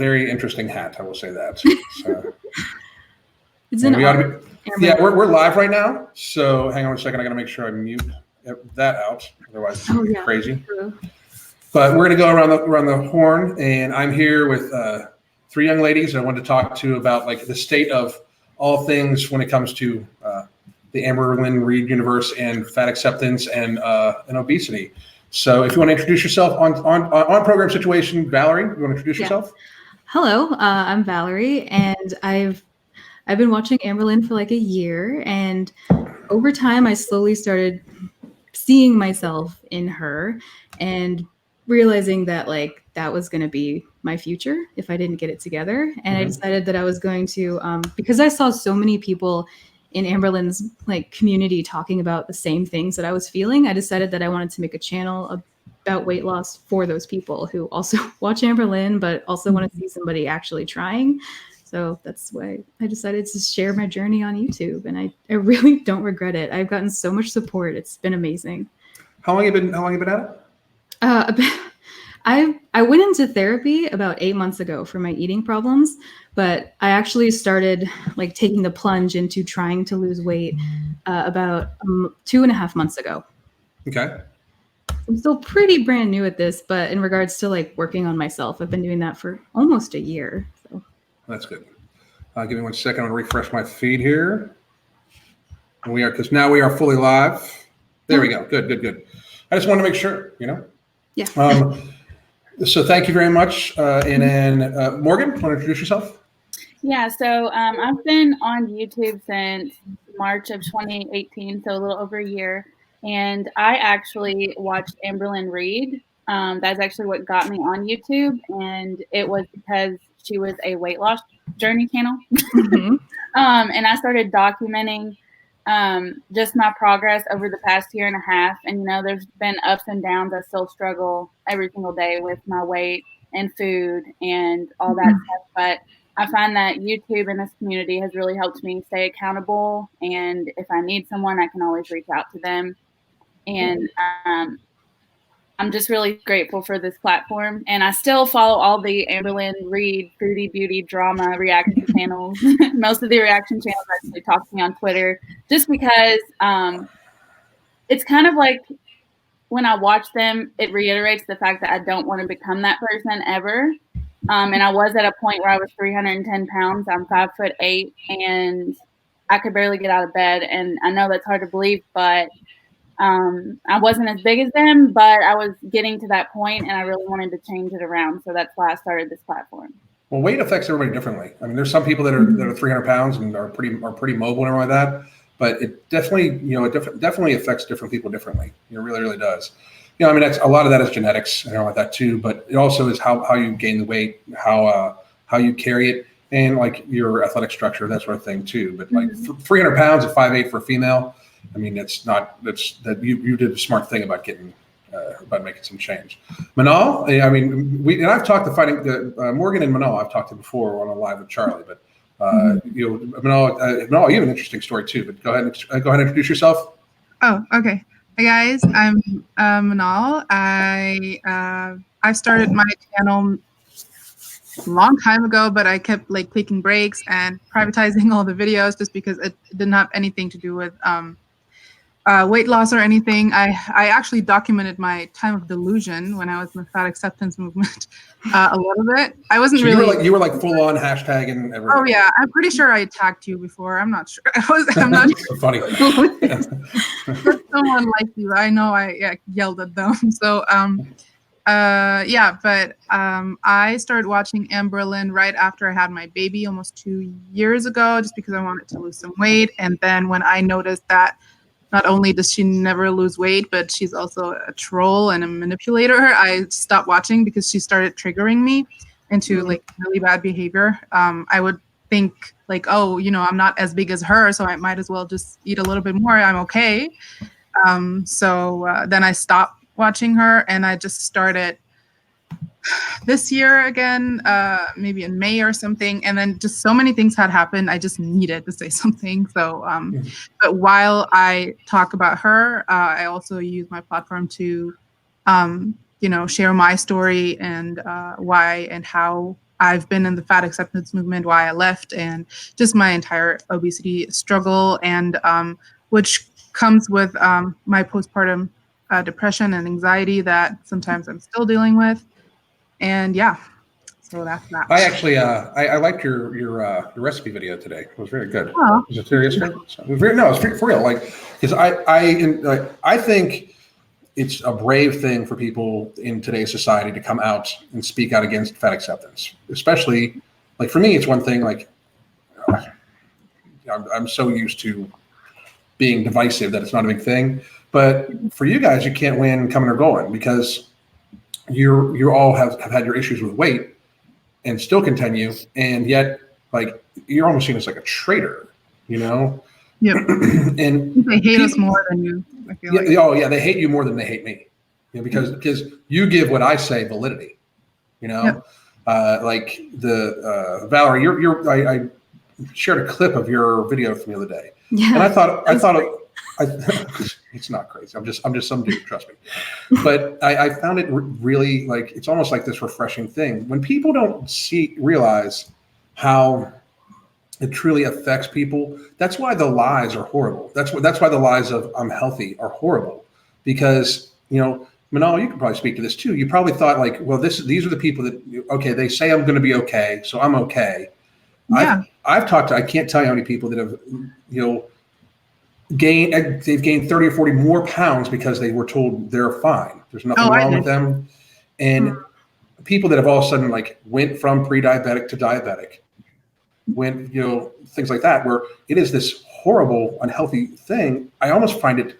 very interesting hat. I will say that. So, it's an art. Yeah, we're live right now. So hang on a second. I got to make sure I mute that out. Otherwise, it's going to be crazy. True. But we're going to go around the horn, and I'm here with 3 young ladies I wanted to talk to about like the state of all things when it comes to the Amberlynn Reid universe and fat acceptance and obesity. So if you want to introduce yourself on program situation, Valerie, you want to introduce yourself? Hello, I'm Valerie, and I've been watching Amberlynn for like a year, and over time I slowly started seeing myself in her and realizing that like that was going to be my future if I didn't get it together. And I decided that I was going to because I saw so many people in Amberlynn's like community talking about the same things that I was feeling. I decided that I wanted to make a channel about weight loss for those people who also watch Amberlynn but also want to see somebody actually trying. So that's why I decided to share my journey on YouTube, and I really don't regret it. I've gotten so much support. It's been amazing. How long you been at it? I went into therapy about 8 months ago for my eating problems, but I actually started like taking the plunge into trying to lose weight about 2.5 months ago. Okay. I'm still pretty brand new at this, but in regards to like working on myself, I've been doing that for almost a year. So. That's good. Give me 1 second. I'm going to refresh my feed here. And because now we are fully live. There we go. Good. I just wanted to make sure, Yeah. So thank you very much. And then Morgan, want to introduce yourself? Yeah, so I've been on YouTube since March of 2018, so a little over a year. And I actually watched Amberlynn Reid. That's actually what got me on YouTube. And it was because she was a weight loss journey channel. And I started documenting just my progress over the past year and a half. And, there's been ups and downs. I still struggle every single day with my weight and food and all that stuff. But I find that YouTube and this community has really helped me stay accountable. And if I need someone, I can always reach out to them. And I'm just really grateful for this platform. And I still follow all the Amberlynn Reid foodie beauty drama reaction channels. Most of the reaction channels actually talk to me on Twitter just because it's kind of like when I watch them, it reiterates the fact that I don't want to become that person ever. And I was at a point where I was 310 pounds. I'm 5'8", and I could barely get out of bed. And I know that's hard to believe, but I wasn't as big as them, but I was getting to that point, and I really wanted to change it around. So that's why I started this platform. Well, weight affects everybody differently. I mean, there's some people that are 300 pounds and are pretty mobile and everything like that. But it definitely, definitely affects different people differently. It really, really does. I mean, a lot of that is genetics and like that too. But it also is how you gain the weight, how you carry it, and like your athletic structure, that sort of thing too. But like 300 pounds at 5'8" for a female. I mean, you did a smart thing about making some change. Manal, I mean, and I've talked to Morgan and Manal. I've talked to before on a live with Charlie, but Manal, you have an interesting story too. But go ahead and introduce yourself. Oh, okay. Hey guys, I'm Manal. I started my channel a long time ago, but I kept like taking breaks and privatizing all the videos just because it didn't have anything to do with weight loss or anything. I actually documented my time of delusion when I was in the fat acceptance movement a little bit. I wasn't really. You were like full on hashtag and everything. Oh yeah, I'm pretty sure I attacked you before. I'm not sure. I'm not sure. Funny. But someone like you, I know. I yelled at them. So but I started watching Amberlynn right after I had my baby almost 2 years ago, just because I wanted to lose some weight. And then when I noticed that not only does she never lose weight, but she's also a troll and a manipulator, I stopped watching because she started triggering me into like really bad behavior. I would think like, oh, I'm not as big as her, so I might as well just eat a little bit more. I'm okay. So then I stopped watching her, and I just started this year again, maybe in May or something. And then just so many things had happened. I just needed to say something. So, but while I talk about her, I also use my platform to, share my story and why and how I've been in the fat acceptance movement, why I left, and just my entire obesity struggle, and which comes with my postpartum depression and anxiety that sometimes I'm still dealing with. And yeah, so that's that. I actually, I liked your recipe video today. It was very good. Oh. Was it serious? It was very, no, it's for real. Like, because I think it's a brave thing for people in today's society to come out and speak out against fat acceptance. Especially, like for me, it's one thing. Like, I'm so used to being divisive that it's not a big thing. But for you guys, you can't win coming or going because you all have had your issues with weight and still continue, and yet like you're almost seen as like a traitor, you know? Yep. And they hate us more than you. I feel like. Oh yeah, they hate you more than they hate me, you know, because you give what I say validity, you know. Yep. Like the Valerie, I shared a clip of your video from the other day, Yeah. and I thought it's not crazy. I'm just some dude, trust me. But I found it really like it's almost like this refreshing thing when people don't realize how it truly affects people. That's why the lies are horrible. That's why the lies of I'm healthy are horrible, because you know, Manal, you could probably speak to this too. You probably thought like, well, these are the people that okay, they say I'm going to be okay, so I'm okay. Yeah. I've talked to, I can't tell you how many people that have, you know, they've gained 30 or 40 more pounds because they were told they're fine. There's nothing wrong with them. And people that have all of a sudden like went from pre-diabetic to diabetic, went, you know, things like that, where it is this horrible, unhealthy thing. I almost find it,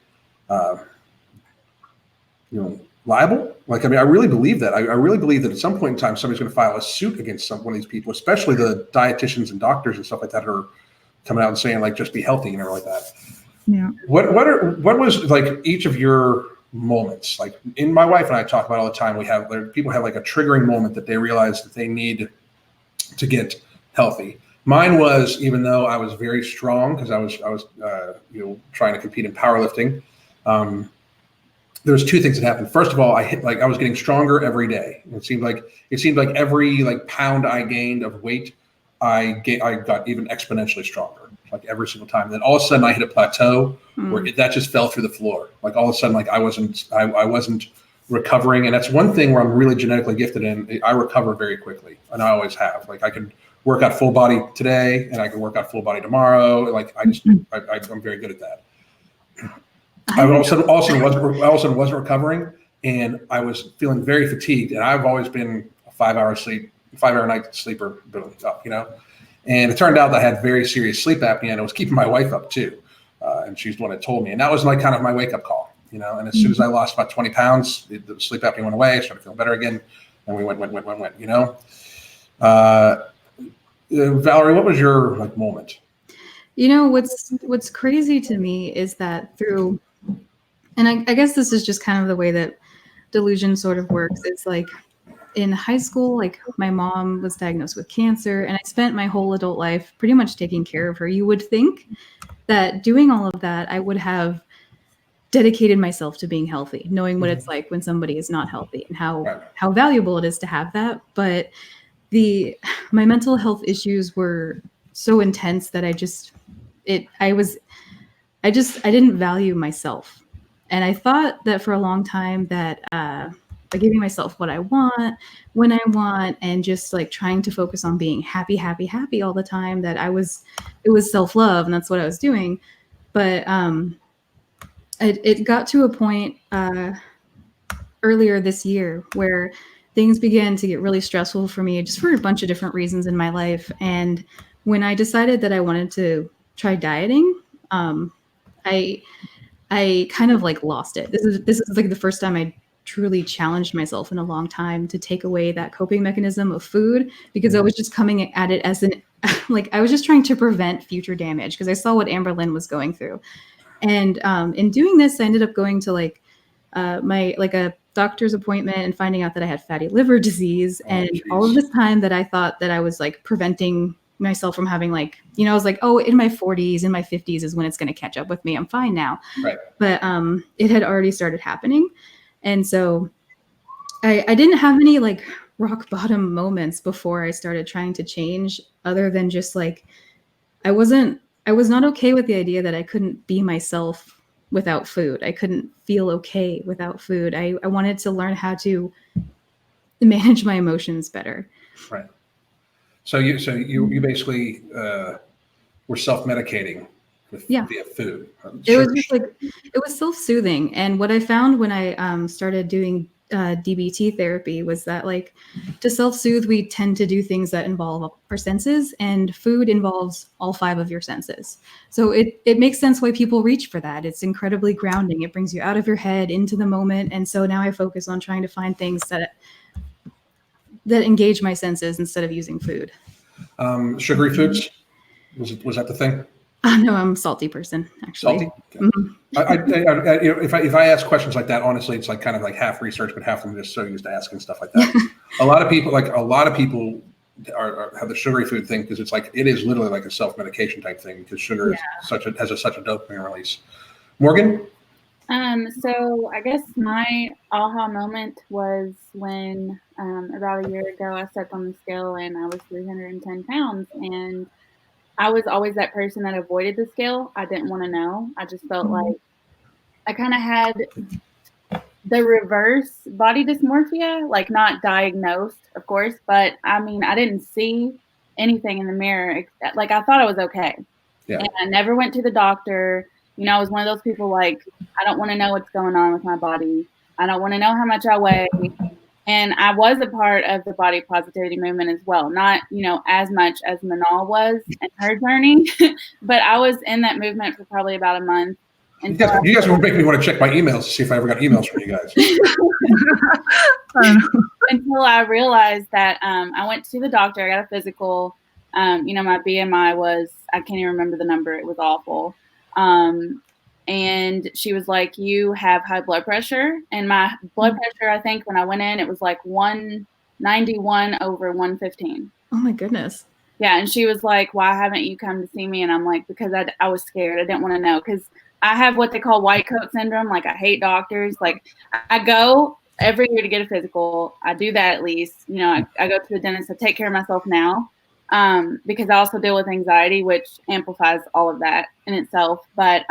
you know, liable. Like, I mean, I really believe that. I really believe that at some point in time, somebody's going to file a suit against one of these people, especially the dietitians and doctors and stuff like that are coming out and saying like, just be healthy and everything like that. Yeah. What was like each of your moments? Like my wife and I talk about all the time. People have like a triggering moment that they realize that they need to get healthy. Mine was, even though I was very strong because I was you know, trying to compete in powerlifting. There was two things that happened. First of all, I was getting stronger every day. It seemed like every like pound I gained of weight, I got even exponentially stronger, like every single time. And then all of a sudden I hit a plateau where that just fell through the floor. Like all of a sudden, like I wasn't recovering. And that's one thing where I'm really genetically gifted in. I recover very quickly, and I always have. Like I could work out full body today and I can work out full body tomorrow. Like I'm very good at that. I all of a sudden wasn't recovering, and I was feeling very fatigued. And I've always been a 5-hour night sleeper, you know. And it turned out that I had very serious sleep apnea, and it was keeping my wife up too. And she's the one that told me, and that was like kind of my wake up call, you know. And as soon as I lost about 20 pounds, the sleep apnea went away. I started feeling better again, and we went, you know. Valerie, what was your like moment? You know, what's crazy to me is that through, and I guess this is just kind of the way that delusion sort of works. It's like in high school, like my mom was diagnosed with cancer, and I spent my whole adult life pretty much taking care of her. You would think that doing all of that, I would have dedicated myself to being healthy, knowing what it's like when somebody is not healthy and how valuable it is to have that. But my mental health issues were so intense that I didn't value myself. And I thought that for a long time that by giving myself what I want, when I want, and just like trying to focus on being happy all the time, that it was self-love, and that's what I was doing. But it got to a point earlier this year where things began to get really stressful for me, just for a bunch of different reasons in my life. And when I decided that I wanted to try dieting, I kind of like lost it. This is like the first time I truly challenged myself in a long time to take away that coping mechanism of food, because I was just coming at it as I was just trying to prevent future damage, because I saw what Amberlynn was going through. And in doing this, I ended up going to a doctor's appointment and finding out that I had fatty liver disease. And all of this time that I thought that I was like preventing myself from having, like, you know, I was like, oh, in my 40s, in my 50s is when it's going to catch up with me. I'm fine now. Right. But it had already started happening. And so I didn't have any like rock bottom moments before I started trying to change, other than just like, I was not okay with the idea that I couldn't be myself without food. I couldn't feel okay without food. I wanted to learn how to manage my emotions better. Right. So you basically were self-medicating Yeah. via food. It was just like, it was self-soothing. And what I found when I started doing DBT therapy was that, like, to self-soothe, we tend to do things that involve our senses, and food involves all 5 of your senses. So it makes sense why people reach for that. It's incredibly grounding. It brings you out of your head into the moment. And so now I focus on trying to find things that engage my senses instead of using food. Sugary foods, was that the thing? No, I'm a salty person, actually. Salty. Okay. If I ask questions like that, honestly, it's like kind of like half research, but half of them just so used to asking stuff like that. a lot of people have the sugary food thing because it's like, it is literally like a self-medication type thing, because sugar is such a dopamine release. Morgan? So I guess my aha moment was when about a year ago I stepped on the scale and I was 310 pounds, and I was always that person that avoided the scale. I didn't want to know. I just felt like I kind of had the reverse body dysmorphia, like not diagnosed, of course, but I mean, I didn't see anything in the mirror. Like, I thought I was okay. Yeah. And I never went to the doctor. You know, I was one of those people like, I don't want to know what's going on with my body. I don't want to know how much I weigh. And I was a part of the body positivity movement as well. Not, you know, as much as Manal was in her journey, but I was in that movement for probably about a month. You guys were making me want to check my emails to see if I ever got emails from you guys. Until I realized that I went to the doctor, I got a physical. You know, my BMI was, I can't even remember the number. It was awful. And she was like, you have high blood pressure. And my blood pressure, I think when I went in, it was like 191 over 115. Oh my goodness. Yeah. And she was like, why haven't you come to see me? And I'm like, because I was scared. I didn't want to know, because I have what they call white coat syndrome. Like, I hate doctors. Like, I go every year to get a physical. I do that at least. You know, I go to the dentist. I take care of myself now because I also deal with anxiety, which amplifies all of that in itself. But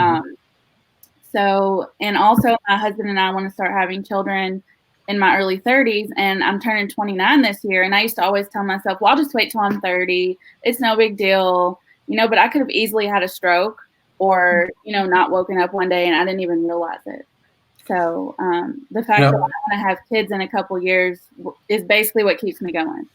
so, and also my husband and I want to start having children in my early 30s, and I'm turning 29 this year. And I used to always tell myself, well, I'll just wait till I'm 30. It's no big deal, you know, but I could have easily had a stroke or, you know, not woken up one day and I didn't even realize it. So the fact that I want to have kids in a couple years is basically what keeps me going.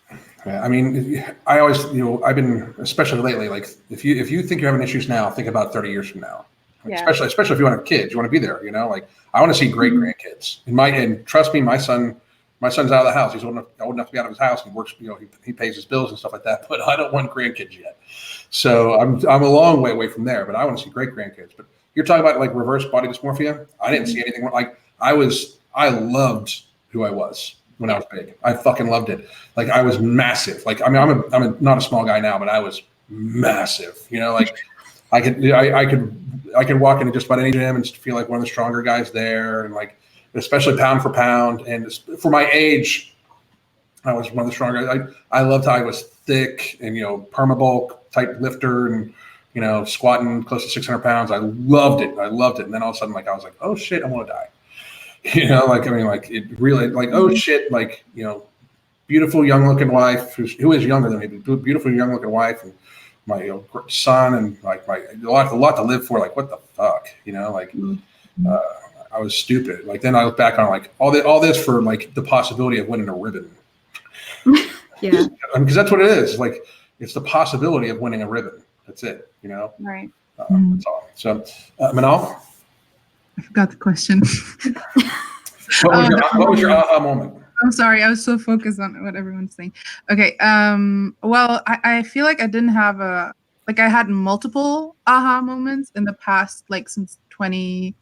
Yeah, I mean, I always, you know, I've been, especially lately, like, if you think you're having issues now, think about 30 years from now. Like, especially if you want to have kids, you want to be there, you know, like, I want to see great grandkids. And trust me, my son's out of the house. He's old enough to be out of his house. He works, you know, he pays his bills and stuff like that, but I don't want grandkids yet. So I'm a long way away from there, but I want to see great grandkids. But you're talking about like reverse body dysmorphia. I didn't see anything like, I loved who I was when I was big. I fucking loved it. Like, I was massive. Like, I mean, I'm not a small guy now, but I was massive, you know, like I could walk into just about any gym and feel like one of the stronger guys there. And like, especially pound for pound. And for my age, I was one of the stronger. I loved how I was thick and, you know, permabulk type lifter and, you know, squatting close to 600 pounds. I loved it. And then all of a sudden, like, I was like, oh shit, I'm going to die. You know, like, I mean, like, it really, like, oh shit, like, you know, beautiful young looking wife who is younger than me, but beautiful young looking wife, and my son, and like a lot to live for. Like, what the fuck, you know, like, I was stupid. Like, then I look back on like all this for like the possibility of winning a ribbon. Yeah. Because that's what it is. Like, it's the possibility of winning a ribbon. That's it, you know? Right. That's all. So, Manal? I forgot the question. What was your aha moment? I'm sorry, I was so focused on what everyone's saying. Okay, well, I feel like I didn't have I had multiple aha moments in the past, like since the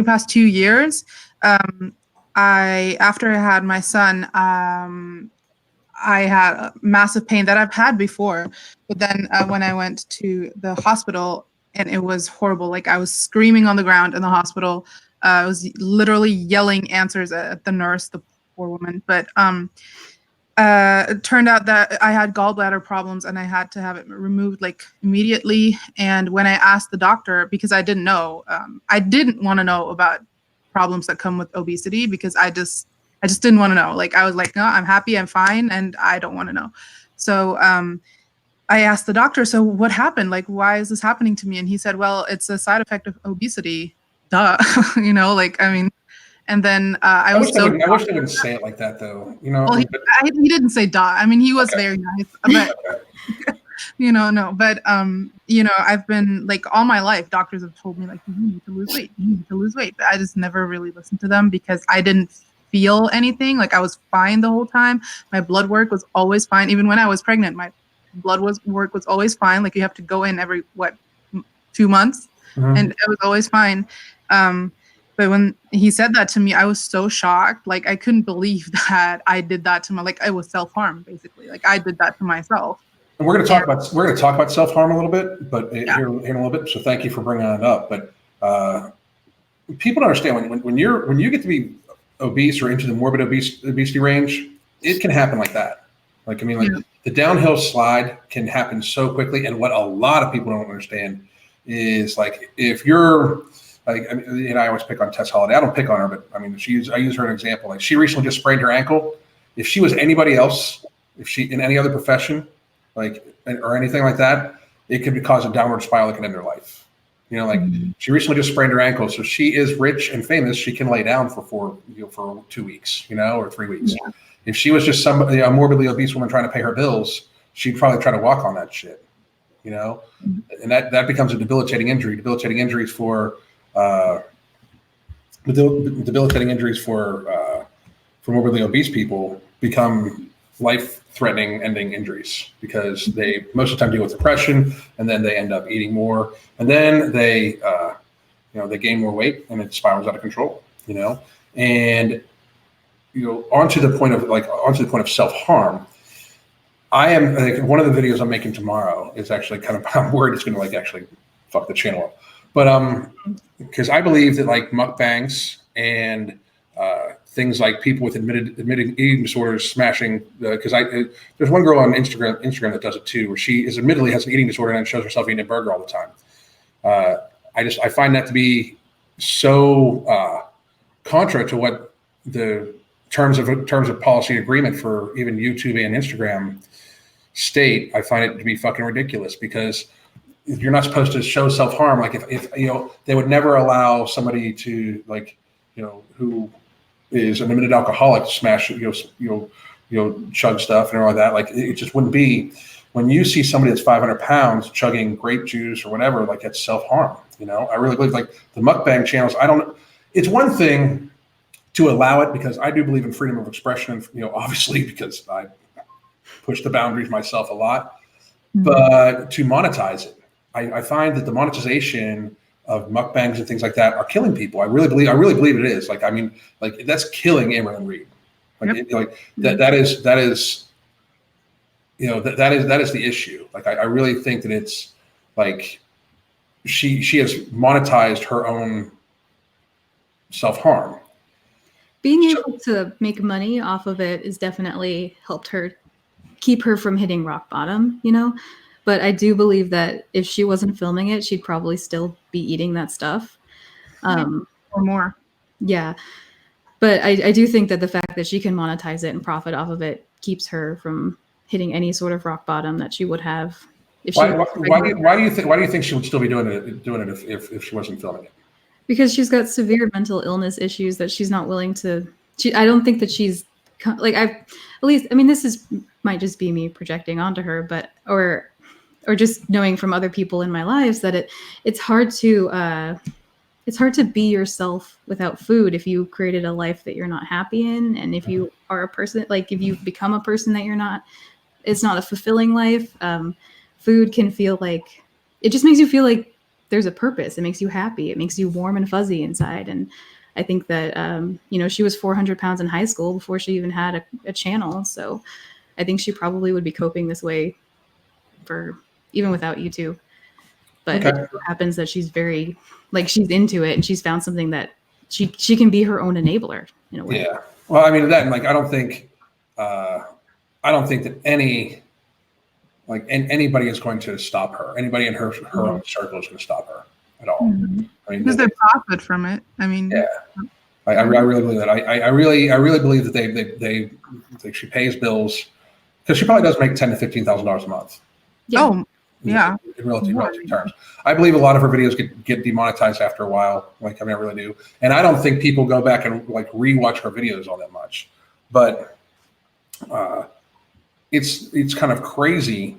past 2 years. After I had my son, I had a massive pain that I've had before, but then when I went to the hospital, and it was horrible. Like, I was screaming on the ground in the hospital. I was literally yelling answers at the nurse, the poor woman. But it turned out that I had gallbladder problems and I had to have it removed like immediately. And when I asked the doctor, because I didn't know, I didn't want to know about problems that come with obesity because I just didn't want to know. Like I was like, no, I'm happy, I'm fine, and I don't want to know. So I asked the doctor, so what happened? Like, why is this happening to me? And he said, well, it's a side effect of obesity. Duh, like I mean. And then I was so. I wish they wouldn't say it like that, though. Well, he didn't say duh. I mean, he was very nice, but no. But I've been like all my life, doctors have told me like you need to lose weight, you need to lose weight. But I just never really listened to them because I didn't feel anything. Like I was fine the whole time. My blood work was always fine, even when I was pregnant. My work was always fine. Like you have to go in every 2 months, and it was always fine. But when he said that to me, I was so shocked. Like I couldn't believe that I did that to it was self-harm basically. Like I did that to myself. And we're going to talk about self-harm a little bit, but here in a little bit. So thank you for bringing that up. But people don't understand when you get to be obese or into the morbid obesity range, it can happen like that. Like I mean, the downhill slide can happen so quickly. And what a lot of people don't understand is like if you're like, I mean, and I always pick on Tess Holliday. I don't pick on her, but I mean, I use her as an example. Like she recently just sprained her ankle. If she was anybody else, if she in any other profession, like or anything like that, it could cause a downward spiral that can end her life. Like she recently just sprained her ankle, so she is rich and famous. She can lay down for 2 weeks, or 3 weeks. Yeah. If she was just a morbidly obese woman trying to pay her bills, she'd probably try to walk on that shit. And that becomes a debilitating injury. Debilitating injuries for morbidly obese people become life-threatening ending injuries because they most of the time deal with depression, and then they end up eating more, and then they gain more weight, and it spirals out of control. And onto the point of self-harm. I am one of the videos I'm making tomorrow is actually kind of I'm worried it's going to actually fuck the channel up. But because I believe that like mukbangs and things like people with admitted eating disorders smashing because there's one girl on Instagram that does it too, where she admittedly has an eating disorder and shows herself eating a burger all the time. I find that to be so contra to what the terms of policy agreement for even YouTube and Instagram state. I find it to be fucking ridiculous because you're not supposed to show self-harm. Like if they would never allow somebody to who is an admitted alcoholic to smash chug stuff and all like that. Like it just wouldn't be. When you see somebody that's 500 pounds chugging grape juice or whatever, like that's self-harm. I really believe like the mukbang channels. I don't. It's one thing to allow it because I do believe in freedom of expression, and obviously because I push the boundaries myself a lot. But to monetize it, I find that the monetization of mukbangs and things like that are killing people. I really believe it is. Like I mean, like that's killing Amberlynn Reed. Like that is that is the issue. Like I really think that it's like she has monetized her own self-harm. Being able to make money off of it has definitely helped her keep her from hitting rock bottom, But I do believe that if she wasn't filming it, she'd probably still be eating that stuff. Or more. Yeah. But I do think that the fact that she can monetize it and profit off of it keeps her from hitting any sort of rock bottom that she would have. If why do you think she would still be doing it if she wasn't filming it? Because she's got severe mental illness issues that she's not willing to. I don't think that she's like this might just be me projecting onto her, but or just knowing from other people in my lives that it's hard to be yourself without food if you created a life that you're not happy in, and if you are a person if you've become a person that you're not, it's not a fulfilling life. Food can feel like it just makes you feel like there's a purpose. It makes you happy. It makes you warm and fuzzy inside. And I think that, she was 400 pounds in high school before she even had a channel. So I think she probably would be coping this way for even without YouTube. But it happens that she's very, she's into it and she's found something that she can be her own enabler in a way. Yeah. Well, I mean, that, I don't think, I don't think that anybody is going to stop her. Anybody in her own circle is going to stop her at all. Mhm. I mean, Because they profit from it. I mean, yeah. I really believe that. I really believe that she pays bills because she probably does make $10,000 to $15,000 a month. Yeah. oh, yeah. In relative terms. I believe a lot of her videos get demonetized after a while. Like, I mean, I really do. And I don't think people go back and like rewatch her videos all that much. But it's kind of crazy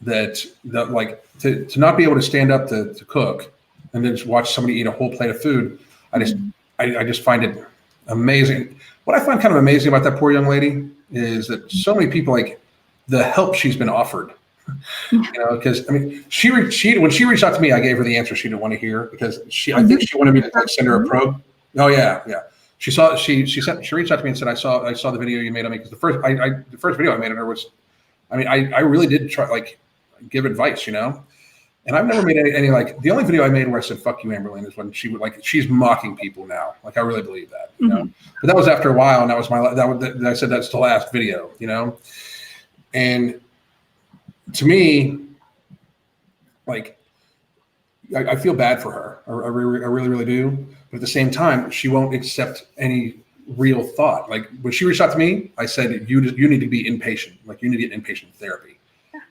that like to not be able to stand up to cook and then just watch somebody eat a whole plate of food. I just find it amazing. What I find kind of amazing about that poor young lady is that so many people, like, the help she's been offered. Because I mean, when she reached out to me, I gave her the answer she didn't want to hear because I think she wanted me to like send her a probe. Oh yeah. She reached out to me and said, I saw the video you made on me because the first video I made on her was, I mean, I really did try like give advice, and I've never made any like, the only video I made where I said "fuck you, Amberlynn" is when she would like, she's mocking people now. Like, I really believe that, But that was after a while, and that was I said that's the last video, and to me, like, I feel bad for her. I really do. But at the same time, she won't accept any real thought. Like, when she reached out to me, I said, you need to be inpatient. Like, you need to get inpatient therapy.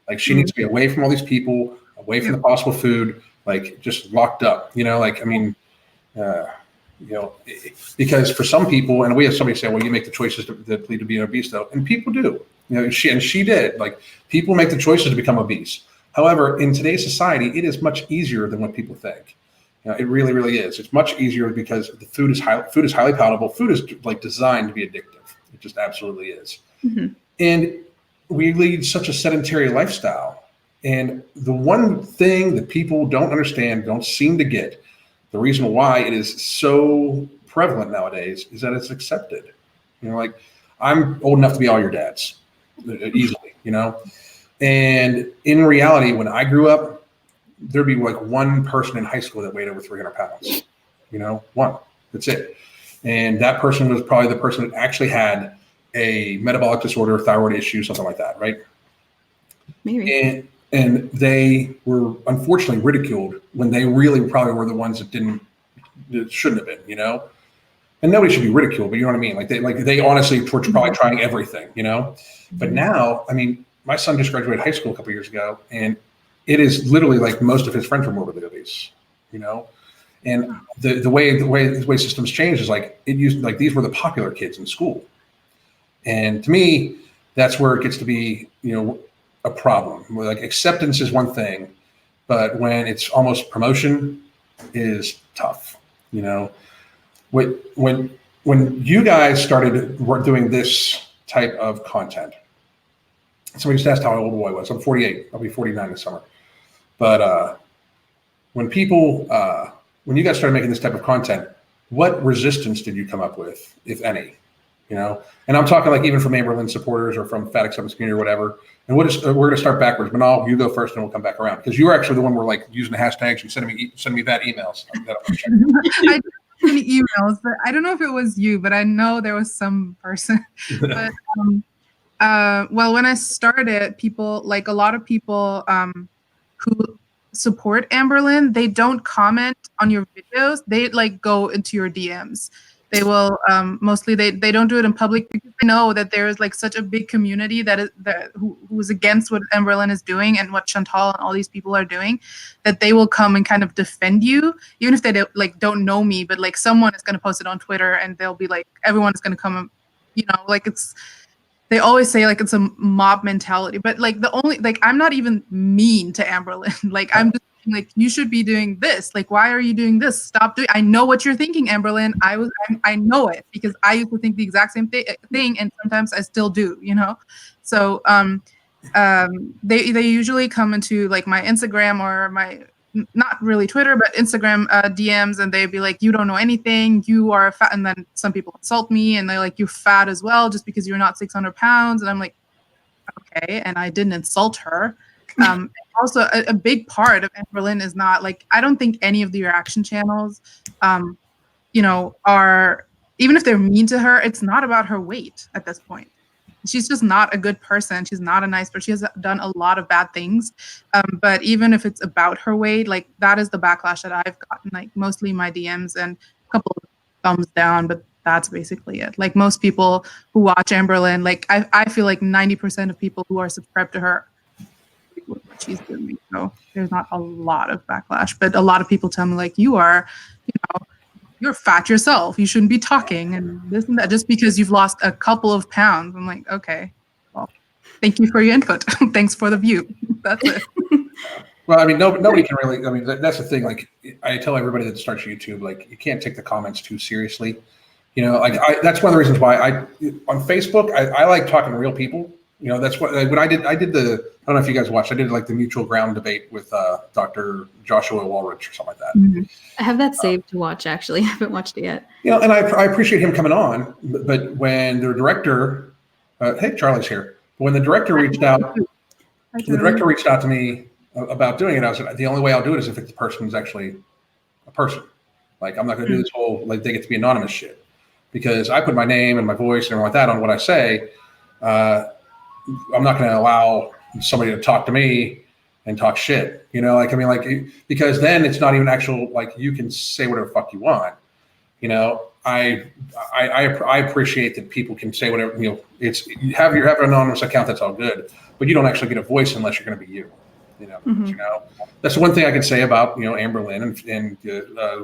Like, she needs to be away from all these people, away from the possible food, like, just locked up. Like, I mean, because for some people, and we have somebody say, well, you make the choices that lead to being obese, though, and people do. She did. Like, people make the choices to become obese. However, in today's society, it is much easier than what people think. It really, really is. It's much easier because the food is highly palatable. Food is like designed to be addictive. It just absolutely is. Mm-hmm. And we lead such a sedentary lifestyle. And the one thing that people don't understand, don't seem to get, the reason why it is so prevalent nowadays is that it's accepted. Like, I'm old enough to be all your dads, easily, And in reality, when I grew up, there'd be like one person in high school that weighed over 300 pounds, one. That's it. And that person was probably the person that actually had a metabolic disorder, thyroid issue, something like that, right? Maybe. And they were unfortunately ridiculed when they really probably were the ones that shouldn't have been, And nobody should be ridiculed, but you know what I mean? Like they honestly were probably trying everything, But now, I mean, my son just graduated high school a couple of years ago, and it is literally like most of his friends are morbidly obese, And the way systems changed is like, it used, like, these were the popular kids in school. And to me, that's where it gets to be, a problem. Where, like, acceptance is one thing, but when it's almost promotion is tough, When you guys started doing this type of content, somebody just asked how old I was. I'm 48. I'll be 49 this summer. But when you guys started making this type of content, what resistance did you come up with, if any? And I'm talking like even from Amberlynn supporters or from Fat Acceptance Community or whatever. And we're going to start backwards. Manal, you go first, and we'll come back around because you were actually the one who were like using the hashtags and sending me that emails. I did many emails, but I don't know if it was you, but I know there was some person. But well, when I started, people, like a lot of people who support Amberlynn, they don't comment on your videos. They like go into your DMs. They will mostly they don't do it in public because they know that there is like such a big community who is against what Amberlynn is doing and what Chantal and all these people are doing, that they will come and kind of defend you, even if they don't know me, but like someone is going to post it on Twitter and they'll be like, everyone is going to come, like they always say like it's a mob mentality, but like I'm not even mean to Amberlynn. Like, I'm just like, you should be doing this. Like, why are you doing this? Stop doing. I know what you're thinking, Amberlynn. I know it because I used to think the exact same thing, and sometimes I still do. So they usually come into like my Instagram or my, not really Twitter, but Instagram DMs, and they'd be like, you don't know anything, you are fat. And then some people insult me and they're like, you're fat as well just because you're not 600 pounds. And I'm like, okay. And I didn't insult her. Also, a big part of Amberlynn is not like, I don't think any of the reaction channels, are, even if they're mean to her, it's not about her weight at this point. she's just not a good person. She's not a nice person. She has done a lot of bad things. But even if it's about her weight, like that is the backlash that I've gotten, like mostly my DMs and a couple of thumbs down, but that's basically it. Like most people who watch Amberlynn, like I feel like 90% of people who are subscribed to her what she's doing. So there's not a lot of backlash, but a lot of people tell me like, you're fat yourself. You shouldn't be talking and this and that just because you've lost a couple of pounds. I'm like, okay, well, thank you for your input. Thanks for the view. That's it. Well, I mean, nobody can really. I mean, that's the thing. Like, I tell everybody that starts YouTube, like, you can't take the comments too seriously. You know, like that's one of the reasons why on Facebook I like talking to real people. You know, that's what when I did the, I don't know if you guys watched, I did like the mutual ground debate with Dr. Joshua Walrich or something like that. Mm-hmm. I have that saved to watch, actually. I haven't watched it yet. You know, and I appreciate him coming on, but when the director, hey, Charlie's here. When the director reached out, to me about doing it, I was like, the only way I'll do it is if the person is actually a person. Like, I'm not going to do this whole, like, they get to be anonymous shit. Because I put my name and my voice and everything like that on what I say. I'm not going to allow somebody to talk to me and talk shit, you know, like, I mean, like, because then it's not even actual, like, you can say whatever the fuck you want, you know. I appreciate that people can say whatever, you know, it's, you have an anonymous account, that's all good, but you don't actually get a voice unless you're going to be you, you know. Mm-hmm. You know, that's the one thing I can say about, you know, Amberlynn and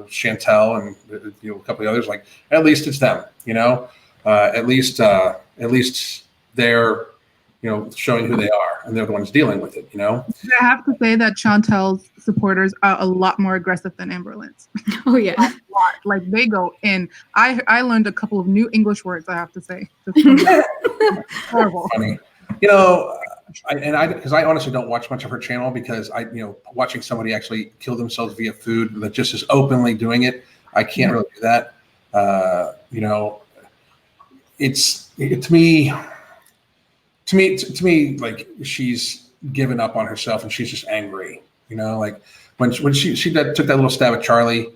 Chantel and you know, a couple of others, like, at least it's them, you know, at least they're, you know, showing who they are, and they're the ones dealing with it, you know. I have to say that Chantel's supporters are a lot more aggressive than Amberlynn's. Oh yeah, A lot. Like they go in. I learned a couple of new English words, I have to say. Horrible. Funny, you know. Because I honestly don't watch much of her channel, because you know, watching somebody actually kill themselves via food that just is openly doing it, I can't really do that. You know, to me, like, she's given up on herself and she's just angry, you know, like when she took that little stab at Charlie,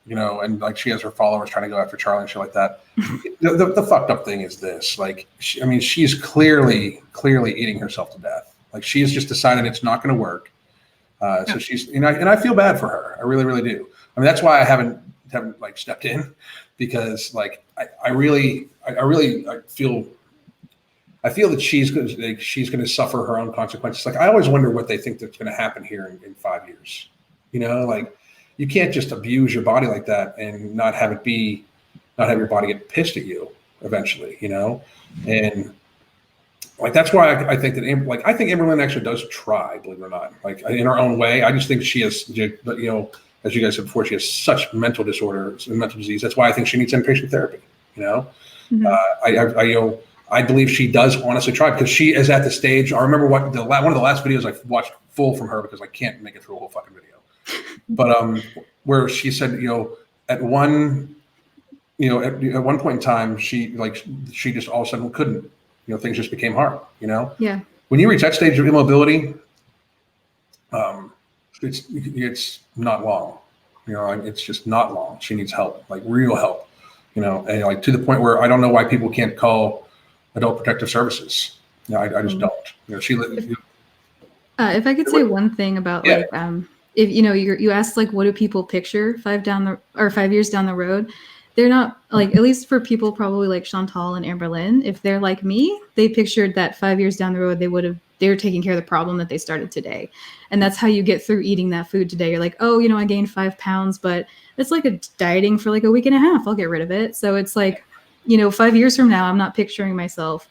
you know, and like she has her followers trying to go after Charlie and shit like that. The fucked up thing is this, like, I mean, she's clearly eating herself to death. Like, she has just decided it's not going to work. So she's, you know, and I feel bad for her. I really, really do. I mean, that's why I haven't like stepped in, because like, I feel that she's going to suffer her own consequences. Like, I always wonder what they think that's going to happen here in 5 years. You know, like, you can't just abuse your body like that and not have your body get pissed at you eventually, you know? And like, that's why I think that, I think Amberlynn actually does try, believe it or not, like, in her own way. I just think she has, you know, as you guys said before, she has such mental disorders and mental disease. That's why I think she needs inpatient therapy, you know? Mm-hmm. You know, I believe she does honestly try, because she is at the stage. I remember one of the last videos I watched full from her, because I can't make it through a whole fucking video. But where she said, you know, at one point in time, she just all of a sudden couldn't, you know, things just became hard, you know. Yeah. When you reach that stage of immobility, it's not long, you know. It's just not long. She needs help, like real help, you know, and like to the point where I don't know why people can't call Adult Protective Services. No, I just don't. You know, if I could say one thing about like, if you know, you asked like, what do people picture 5 years down the road? They're not like, at least for people probably like Chantal and Amberlynn, if they're like me, they pictured that 5 years down the road, they're taking care of the problem that they started today. And that's how you get through eating that food today. You're like, oh, you know, I gained 5 pounds, but it's like a dieting for like a week and a half. I'll get rid of it. So it's like, you know, 5 years from now, I'm not picturing myself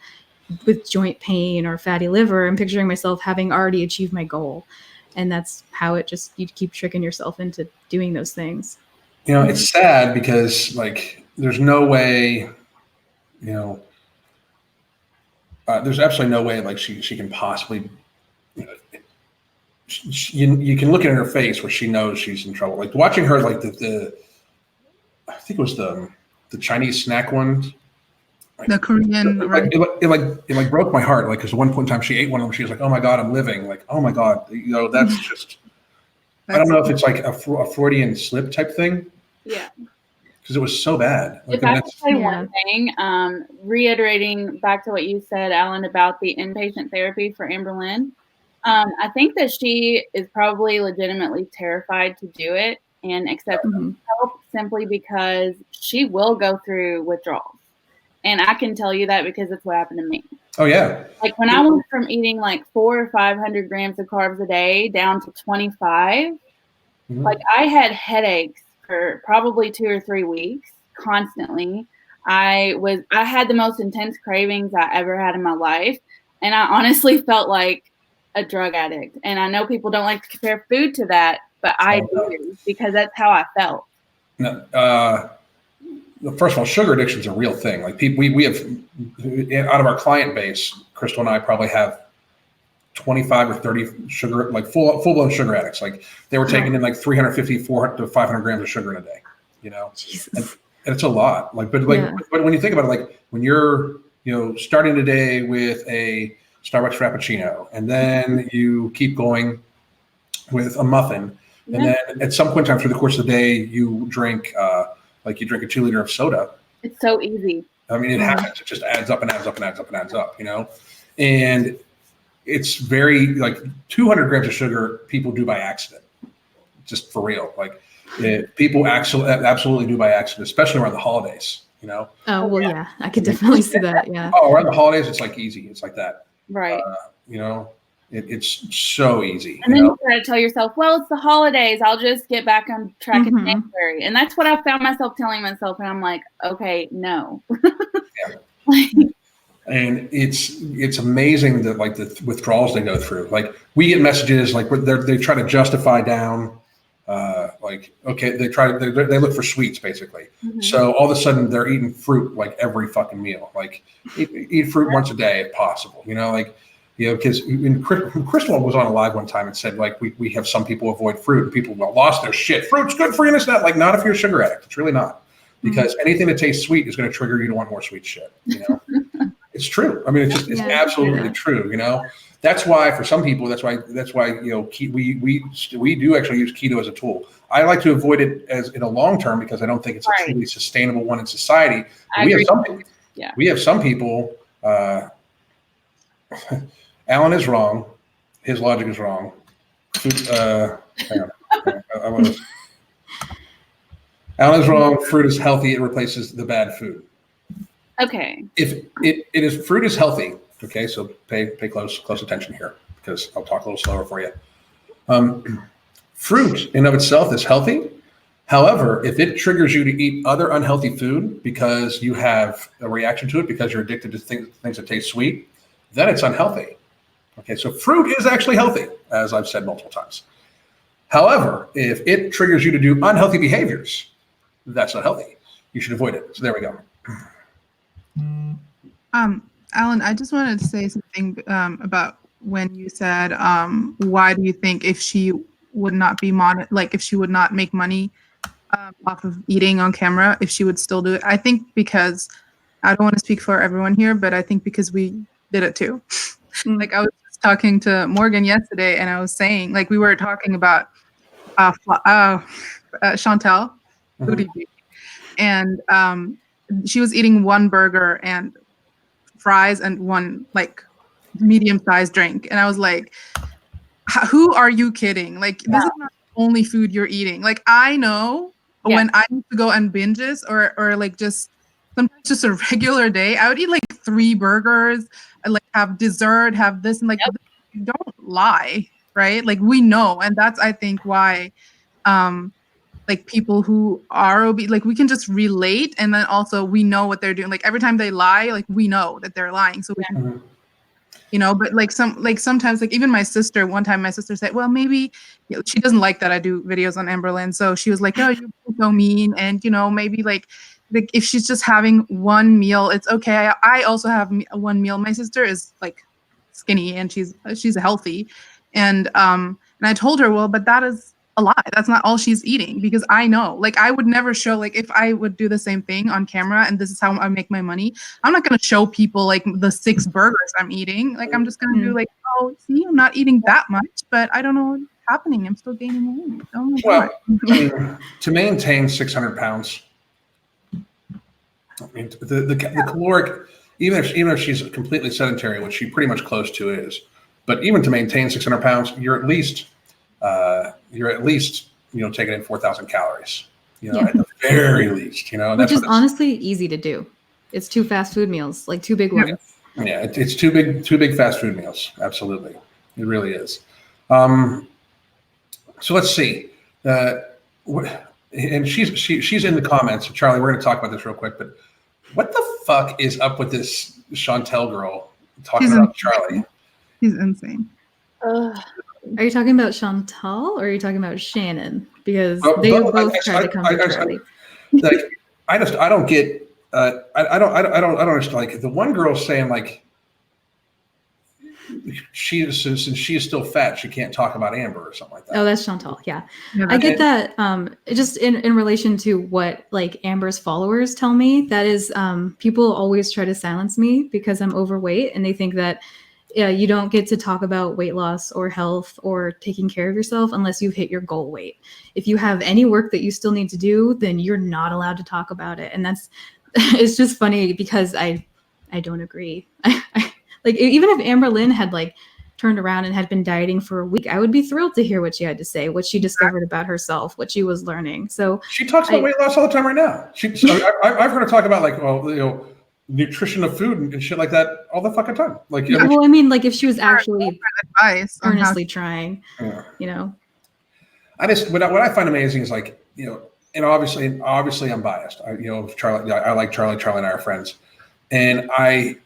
with joint pain or fatty liver. I'm picturing myself having already achieved my goal. And that's how you keep tricking yourself into doing those things. You know, it's sad because like, there's no way, you know, there's absolutely no way like she can possibly, you know, you can look at her face where she knows she's in trouble. Like watching her, like I think it was the Chinese snack one. The Korean, right? It broke my heart. Like, because at one point in time she ate one of them. She was like, "Oh my God, I'm living." Like, "Oh my God," you know, that's just. I don't know if it's like a Freudian slip type thing. Yeah. because it was so bad. Like, If I mean, I could say one thing, reiterating back to what you said, Alan, about the inpatient therapy for Amberlynn, I think that she is probably legitimately terrified to do it and accept help simply because she will go through withdrawals. And I can tell you that because it's what happened to me. oh yeah. Like when I went from eating like 400 or 500 grams of carbs a day down to 25, like I had headaches for probably 2 or 3 weeks constantly. I had the most intense cravings I ever had in my life. And I honestly felt like a drug addict. And I know people don't like to compare food to that, but I do because that's how I felt. No, first of all, sugar addiction is a real thing. Like people, we have out of our client base, Crystal and I probably have 25 or 30 sugar, like full blown sugar addicts. Like they were taking in like 350, 400 to 500 grams of sugar in a day, you know, and it's a lot. Like, but when you think about it, like when you're, starting the day with a Starbucks Frappuccino, and then you keep going with a muffin, and then at some point in time through the course of the day, you drink, like you drink a 2 liter of soda. It's so easy. I mean, it happens. It just adds up and adds up and adds up and adds up, and it's very like 200 grams of sugar people do by accident, just for real. Like people absolutely do by accident, especially around the holidays, Oh, well, yeah, I could definitely see that. Yeah. Oh, around the holidays, it's like easy. It's like that. Right. It's so easy. And then you try to tell yourself, well, it's the holidays. I'll just get back on track in January. And that's what I found myself telling myself. And I'm like, okay, no. And it's amazing that like the withdrawals they go through. Like we get messages like they try to justify down, like okay, they look for sweets basically. So all of a sudden they're eating fruit like every fucking meal. Like eat fruit once a day if possible. Because Crystal was on a live one time and said like we have some people avoid fruit and people lost their shit. Fruit's good for you. And it's not like not if you're a sugar addict. It's really not, because anything that tastes sweet is going to trigger you to want more sweet shit. It's true. I mean, it's absolutely true. That's why for some people, that's why we do actually use keto as a tool. I like to avoid it as in a long term because I don't think it's a truly sustainable one in society. We have some people. Alan is wrong. His logic is wrong. Hang on. Alan is wrong. Fruit is healthy. It replaces the bad food. Okay. If fruit is healthy, okay, so pay close attention here because I'll talk a little slower for you. Fruit in of itself is healthy. However, if it triggers you to eat other unhealthy food because you have a reaction to it because you're addicted to things that taste sweet, then it's unhealthy. Okay, so fruit is actually healthy, as I've said multiple times. However, if it triggers you to do unhealthy behaviors, that's not healthy. You should avoid it. So there we go. Alan, I just wanted to say something about when you said, why do you think if she would not be if she would not make money off of eating on camera, if she would still do it? I think because, I don't want to speak for everyone here, but I think because we did it too. Like I was just talking to Morgan yesterday and I was saying, like we were talking about Chantel, and she was eating one burger and fries and one like medium-sized drink. And I was like, who are you kidding? Like this is not the only food you're eating. Like I know when I need to go and binges or like just sometimes just a regular day, I would eat like 3 burgers, and like have dessert, have this and like don't lie, right? Like we know, and that's I think why like people who are obese, like we can just relate, and then also we know what they're doing. Like every time they lie, like we know that they're lying, so we can, but like sometimes like even my sister, one time my sister said, well, maybe she doesn't like that I do videos on Amberlynn, so she was like, oh, you're so mean, and maybe like if she's just having one meal, it's okay. I also have one meal. My sister is like skinny and she's healthy, and I told her, well, but that is a lie. That's not all she's eating, because I know, like I would never show, like if I would do the same thing on camera and this is how I make my money, I'm not going to show people like the 6 burgers I'm eating. Like I'm just going to do like, oh, see, I'm not eating that much, but I don't know what's happening. I'm still gaining weight. Oh my God. To maintain 600 pounds, I mean, the caloric, even if she's completely sedentary, which she pretty much close to is, but even to maintain 600 pounds, you're at least taking in 4,000 calories. At the very least. And Which that's is honestly easy to do. It's 2 fast food meals, like 2 big ones. Yeah, it's two big fast food meals. Absolutely, it really is. So let's see. And she's in the comments. Charlie, we're going to talk about this real quick, but what the fuck is up with this Chantel girl talking about Charlie? He's insane. Are you talking about Chantal or are you talking about Shannon? Because they both tried to come for Charlie. I don't get. I don't understand. Like the one girl saying like since she is still fat, she can't talk about Amber or something like that. Oh, that's Chantal. Yeah, I get that. Just in relation to what like Amber's followers tell me, that is, people always try to silence me because I'm overweight, and they think that you don't get to talk about weight loss or health or taking care of yourself unless you've hit your goal weight. If you have any work that you still need to do, then you're not allowed to talk about it. And that's, it's just funny because I don't agree. Like even if Amber Lynn had like turned around and had been dieting for a week, I would be thrilled to hear what she had to say, what she discovered about herself, what she was learning. So she talks about weight loss all the time right now. I've heard her talk about like, nutrition of food and shit like that all the fucking time. Like, well, I mean, like if she was actually earnestly trying, I just what I find amazing is like, and obviously I'm biased. Charlie, I like Charlie. Charlie and I are friends, and I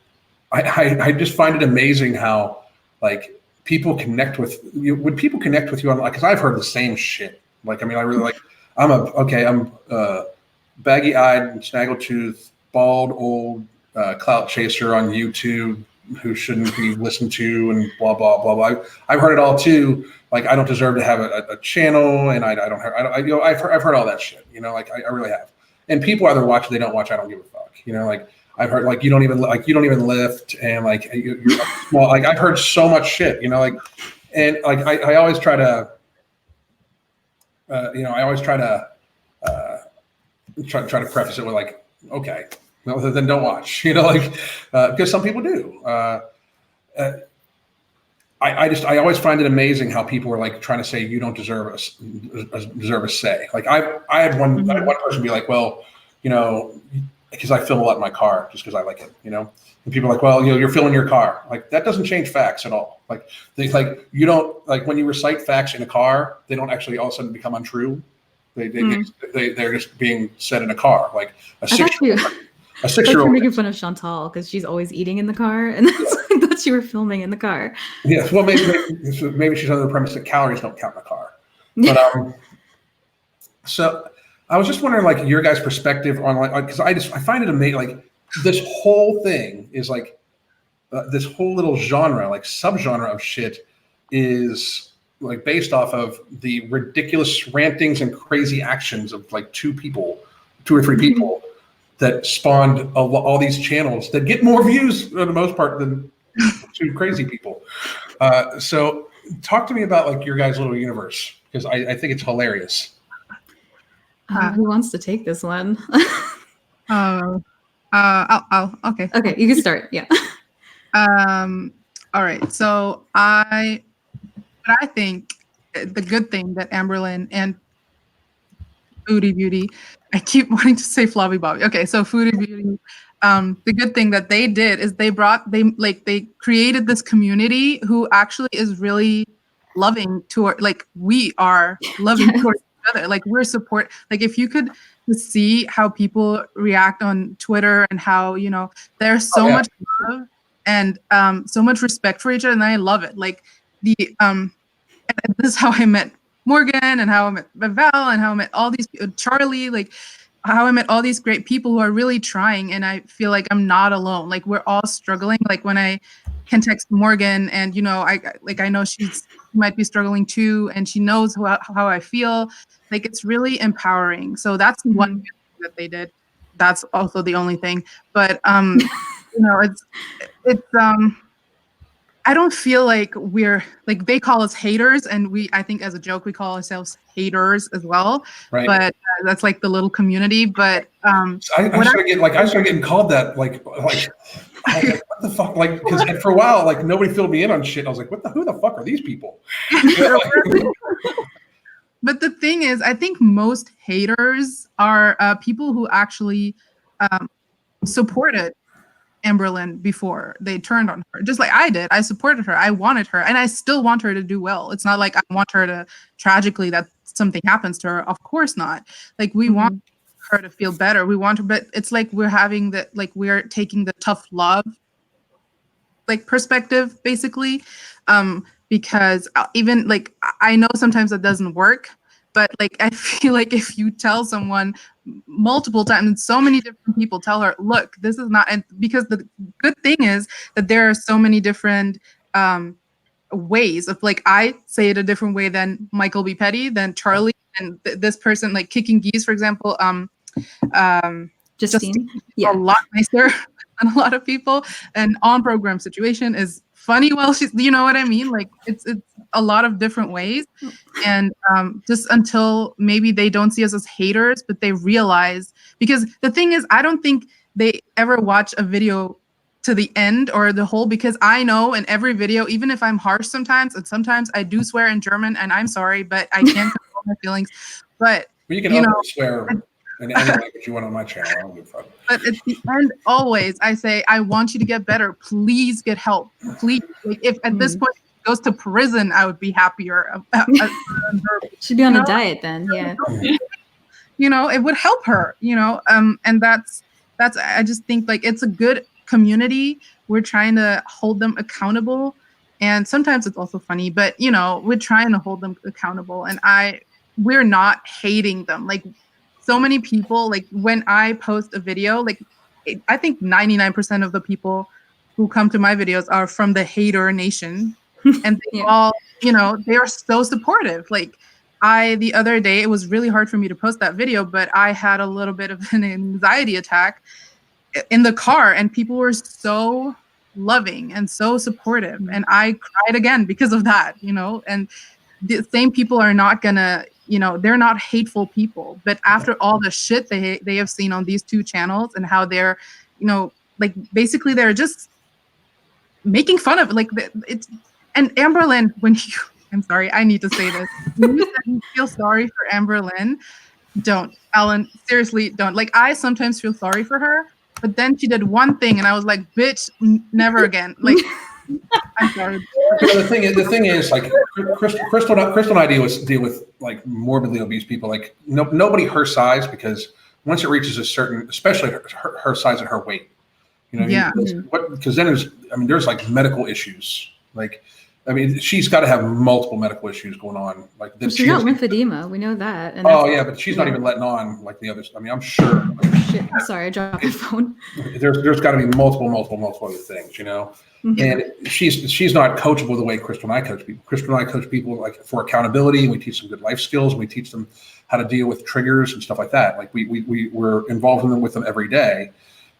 just find it amazing how like people connect with you when people connect with you on, like, because I've heard the same shit. Like, I mean, I really like. I'm baggy-eyed, snaggletooth, bald old clout chaser on YouTube who shouldn't be listened to and blah blah blah blah. I've heard it all too. Like, I don't deserve to have a channel, and I've heard all that shit. Like I really have. And people either watch or they don't watch. I don't give a fuck. Like I've heard like you don't even lift, and like you're small. Like I've heard so much shit. Like, and like I always try to. Try to preface it with like, okay, no, then don't watch. Because some people do. I always find it amazing how people are like trying to say you don't deserve a say. Like I had one person be like, well, because I film a lot in my car just because I like it, and people are like, well, you're filming your car. Like that doesn't change facts at all. Like you don't, like when you recite facts in a car, they don't actually all of a sudden become untrue. They're just being said in a car. Like a 6-year-old. You're making fun of Chantal because she's always eating in the car, and that's you were filming in the car. Yes, well, maybe she's under the premise that calories don't count in a car. But so I was just wondering, like, your guys' perspective on like, because I find it amazing. Like this whole thing is like this whole little genre, like subgenre of shit, is like based off of the ridiculous rantings and crazy actions of like 2 or 3 people that spawned all these channels that get more views for the most part than 2 crazy people. So talk to me about like your guys' little universe, because I think it's hilarious. Who wants to take this one? I'll okay. Okay, you can start. Yeah. All right. So I think the good thing that Amberlynn and Foodie Beauty, I keep wanting to say Flobby Bobby. Okay, so Foodie Beauty, the good thing that they did is they created this community who actually is really loving toward, like we are loving towards each other. Like we're support. Like if you could see how people react on Twitter and how there's so much love and so much respect for each other, and I love it. Like and this is how I met Morgan, and how I met Val, and how I met all these Charlie, like how I met all these great people who are really trying, and I feel like I'm not alone. Like we're all struggling. Like when I can text Morgan, and I know she might be struggling too, and she knows how I feel. Like it's really empowering. So that's one thing that they did. That's also the only thing. But it's I don't feel like we're like, they call us haters, and I think as a joke we call ourselves haters as well. Right. But that's like the little community. But I started getting called that, like what the fuck, like, because for a while, like, nobody filled me in on shit. I was like, who the fuck are these people? But the thing is, I think most haters are people who actually supported Amberlynn before they turned on her, just like I did. I supported her. I wanted her, and I still want her to do well. It's not like I want her to tragically that something happens to her. Of course not. Like, we want her to feel better. We want her, but it's like we're having that, like, we're taking the tough love like perspective basically, because even like I know sometimes that doesn't work, but like I feel like if you tell someone multiple times, and so many different people tell her, look, this is not, and because the good thing is that there are so many different ways of, like, I say it a different way than Michael B. Petty, than Charlie, and this person, like Kicking Geese, for example, Justine, a lot nicer than a lot of people, and on program situation is funny. Well, she's, you know what I mean? Like, it's a lot of different ways, and just until maybe they don't see us as haters, but they realize, because the thing is, I don't think they ever watch a video to the end or the whole, because I know in every video, even if I'm harsh sometimes, and sometimes I do swear in German, and I'm sorry, but I can't control my feelings. But you can swear in any language you want on my channel. I don't give a fuck. But at the end, always, I say, I want you to get better. Please get help. Please. Like, if at this point she goes to prison, I would be happier. She'd be on a diet then, yeah. You know, it would help her, you know, and that's, I just think, like, it's a good community. We're trying to hold them accountable. And sometimes it's also funny, but, you know, we're trying to hold them accountable. And we're not hating them. Like, so many people, like, when I post a video, like, I think 99% of the people who come to my videos are from the hater nation. And they all, you know, they are so supportive. Like, the other day, it was really hard for me to post that video, but I had a little bit of an anxiety attack in the car, and people were so loving and so supportive. And I cried again because of that, you know, and the same people are not gonna, you know, they're not hateful people, but after all the shit they have seen on these two channels, and how they're, you know, like, basically they're just making fun of, like, it's, and Amberlynn, I'm sorry, I need to say this. When you said you feel sorry for Amberlynn, don't, Alan, seriously, don't. Like, I sometimes feel sorry for her, but then she did one thing, and I was like, bitch, never again. Like, I'm sorry. The thing is, like, Crystal and I deal with like morbidly obese people, like nobody her size, because once it reaches a certain, especially her size and her weight, you know, yeah, because then there's like medical issues, like, I mean, she's got to have multiple medical issues going on. Like, she's got lymphedema. We know that. And but she's not even letting on like the others. I mean, I'm sure. Shit, sorry, I dropped my phone. There's got to be multiple other things, you know. And she's not coachable the way Crystal and I coach people. Crystal and I coach people, like, for accountability, and we teach them good life skills, and we teach them how to deal with triggers and stuff like that. Like, we're involved with them every day.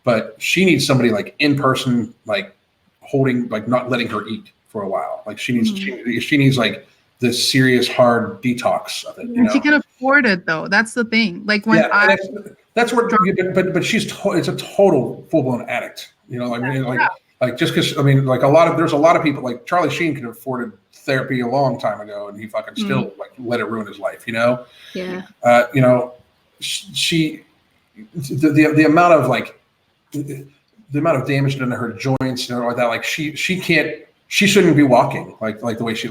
But she needs somebody, like, in person, like, holding, like, not letting her eat for a while. Like, she needs like this serious hard detox of it. You know? She can afford it though. That's the thing. Like, when that's where, but it's a total full blown addict. You know, I mean, like just because, I mean, like, there's a lot of people, like Charlie Sheen could have afforded therapy a long time ago, and he fucking still like let it ruin his life. You know. Yeah. You know, the amount of, like, the amount of damage done to her joints and all like that. Like, she shouldn't be walking like the way she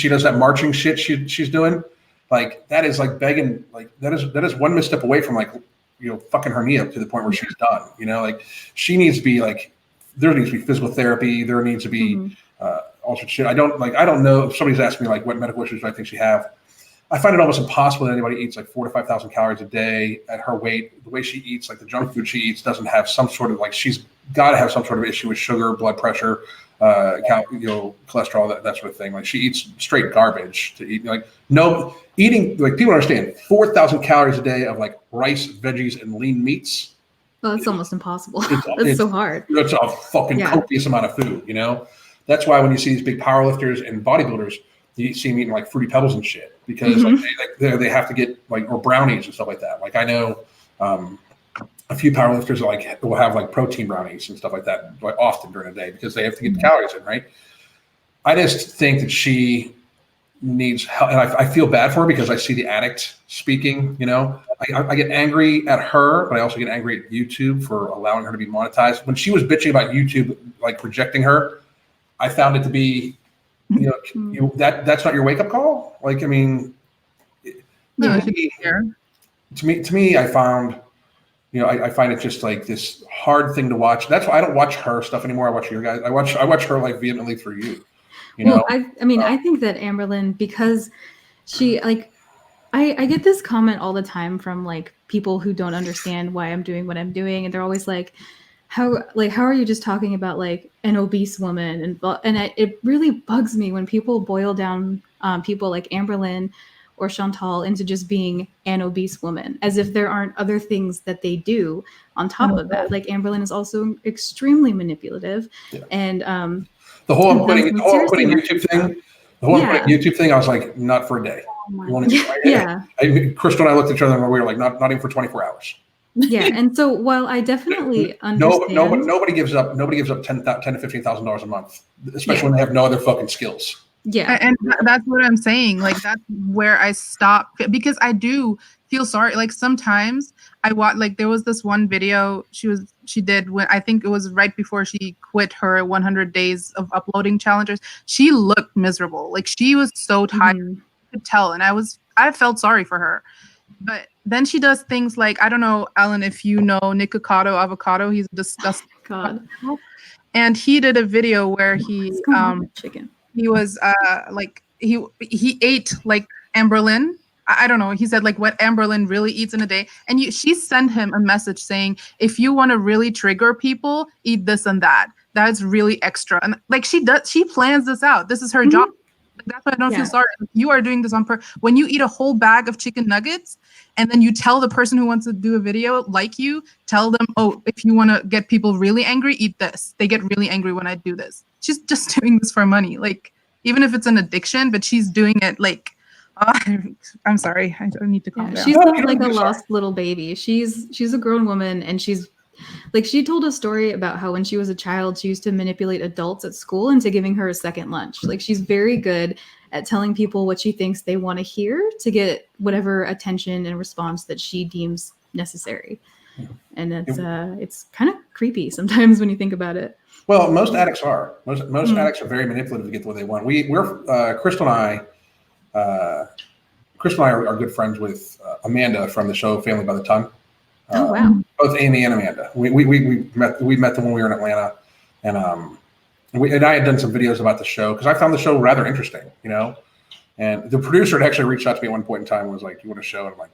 does that marching shit she's doing. Like, that is like begging, like, that is one misstep away from, like, you know, fucking her knee up to the point where she's done. You know, like, she needs to be, like, there needs to be physical therapy. There needs to be all sorts of shit. I don't know if somebody's asked me, like, what medical issues do I think she have. I find it almost impossible that anybody eats like 4,000 to 5,000 calories a day at her weight. The way she eats, like, the junk food she eats, doesn't have some sort of, like, she's got to have some sort of issue with sugar, blood pressure, cholesterol, that sort of thing. Like, she eats straight garbage to eat. Like, no eating, like, people understand 4,000 calories a day of, like, rice, veggies, and lean meats. Well, it's almost impossible. It's so hard. It's a fucking copious amount of food, you know. That's why when you see these big powerlifters and bodybuilders, you see them eating like Fruity Pebbles and shit because like they have to get like, or brownies and stuff like that. Like I know a few powerlifters like will have like protein brownies and stuff like that like often during the day because they have to get the calories in, right? I just think that she needs help, and I feel bad for her because I see the addict speaking. You know, I get angry at her, but I also get angry at YouTube for allowing her to be monetized. When she was bitching about YouTube like rejecting her, I found it to be, that's not your wake up call. Like, I mean, to me, I found, I find it just like this hard thing to watch. That's why I don't watch her stuff anymore. I watch your guys. I watch her like vehemently through you. Well, I think that Amberlynn, because she like, I get this comment all the time from like people who don't understand why I'm doing what I'm doing, and they're always like, how are you just talking about like an obese woman? And it really bugs me when people boil down people like Amberlynn or Chantal into just being an obese woman, as if there aren't other things that they do on top of that. Like Amberlynn is also extremely manipulative, and the whole I'm putting YouTube thing. The whole YouTube thing, I was like, not for a day. Crystal and I looked at each other and we were like, not even for 24 hours. Yeah, and so while I definitely understand, nobody gives up $10,000 to $15,000 a month, especially when they have no other fucking skills. Yeah, and that's what I'm saying. Like that's where I stop, because I do feel sorry. Like sometimes I watch, like there was this one video she did when I think it was right before she quit her 100 days of uploading challenges. She looked miserable. Like she was so tired. You could tell, and I felt sorry for her. But then she does things like, I don't know, Alan, if you know Nikocado Avocado, he's a disgusting God. And he did a video where he chicken. He was like he ate like Amberlynn. I don't know. He said like what Amberlynn really eats in a day, and she sent him a message saying, if you want to really trigger people, eat this and that. That's really extra. And like she plans this out. This is her job. That's why I don't feel sorry. You are doing this on purpose. When you eat a whole bag of chicken nuggets and then you tell the person who wants to do a video like you, tell them, oh, if you want to get people really angry, eat this. They get really angry when I do this. She's just doing this for money. Like, even if it's an addiction, but she's doing it like, I'm sorry. I need to calm down. She's not like a lost little baby. She's a grown woman, and she's like, she told a story about how when she was a child, she used to manipulate adults at school into giving her a second lunch. Like she's very good at telling people what she thinks they want to hear to get whatever attention and response that she deems necessary. And it's kind of creepy sometimes when you think about it. Well, most addicts are. Most addicts are very manipulative to get what they want. We're Crystal and I are good friends with Amanda from the show Family by the Ton. Oh wow! Both Amy and Amanda. We met them when we were in Atlanta, and I had done some videos about the show because I found the show rather interesting, And the producer had actually reached out to me at one point in time and was like, "You want a show?" And I'm like,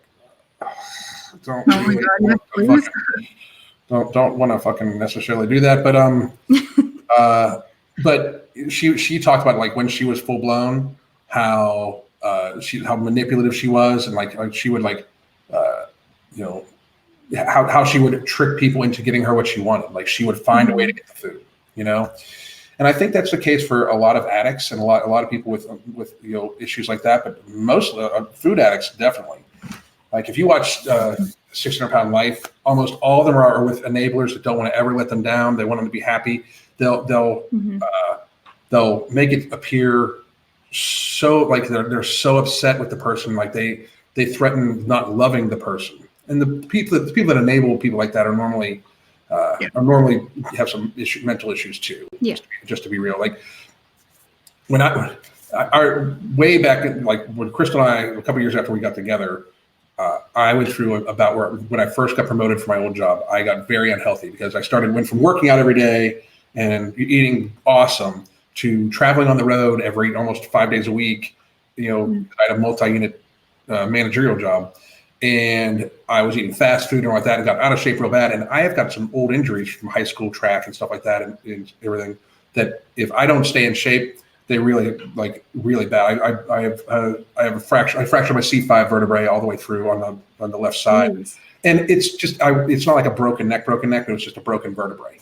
don't want to fucking necessarily do that, but she talked about like when she was full blown, how manipulative she was, and like she would like how she would trick people into getting her what she wanted. Like she would find a way to get the food, And I think that's the case for a lot of addicts and a lot of people with issues like that. But most food addicts definitely. Like if you watch 600 Pound Life, almost all of them are with enablers that don't want to ever let them down. They want them to be happy. They'll make it appear so like they're so upset with the person, like they threaten not loving the person. And the people that enable people like that are normally have some mental issues too. Yeah. Just to be real, like when I way back like when Crystal and I, a couple years after we got together, I went through about where when I first got promoted for my old job, I got very unhealthy because I went from working out every day and eating awesome to traveling on the road every almost 5 days a week. I had a multi-unit managerial job. And I was eating fast food and all like that and got out of shape real bad. And I have got some old injuries from high school track and stuff like that and everything that if I don't stay in shape, they really really bad. I have a fracture. I fractured my C5 vertebrae all the way through on the left side, and it's just it's not like a broken neck. It was just a broken vertebrae,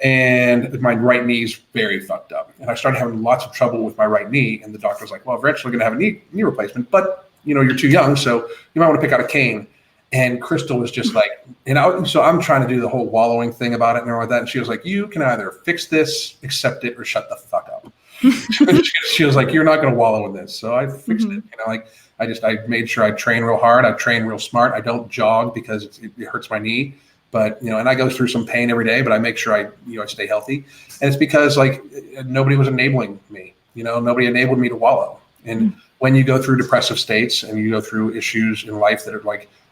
And my right knee's very fucked up, and I started having lots of trouble with my right knee. And the doctor was like, "Well, eventually going to have a knee replacement, but you're too young, so you might want to pick out a cane." And Crystal was just like, so I'm trying to do the whole wallowing thing about it and all like that. And she was like, "You can either fix this, accept it, or shut the fuck up." She was like, "You're not going to wallow in this." So I fixed it. I made sure I train real hard. I train real smart. I don't jog because it hurts my knee, but and I go through some pain every day, but I make sure I stay healthy. And it's because nobody was enabling me. Nobody enabled me to wallow. And when you go through depressive states and you go through issues in life that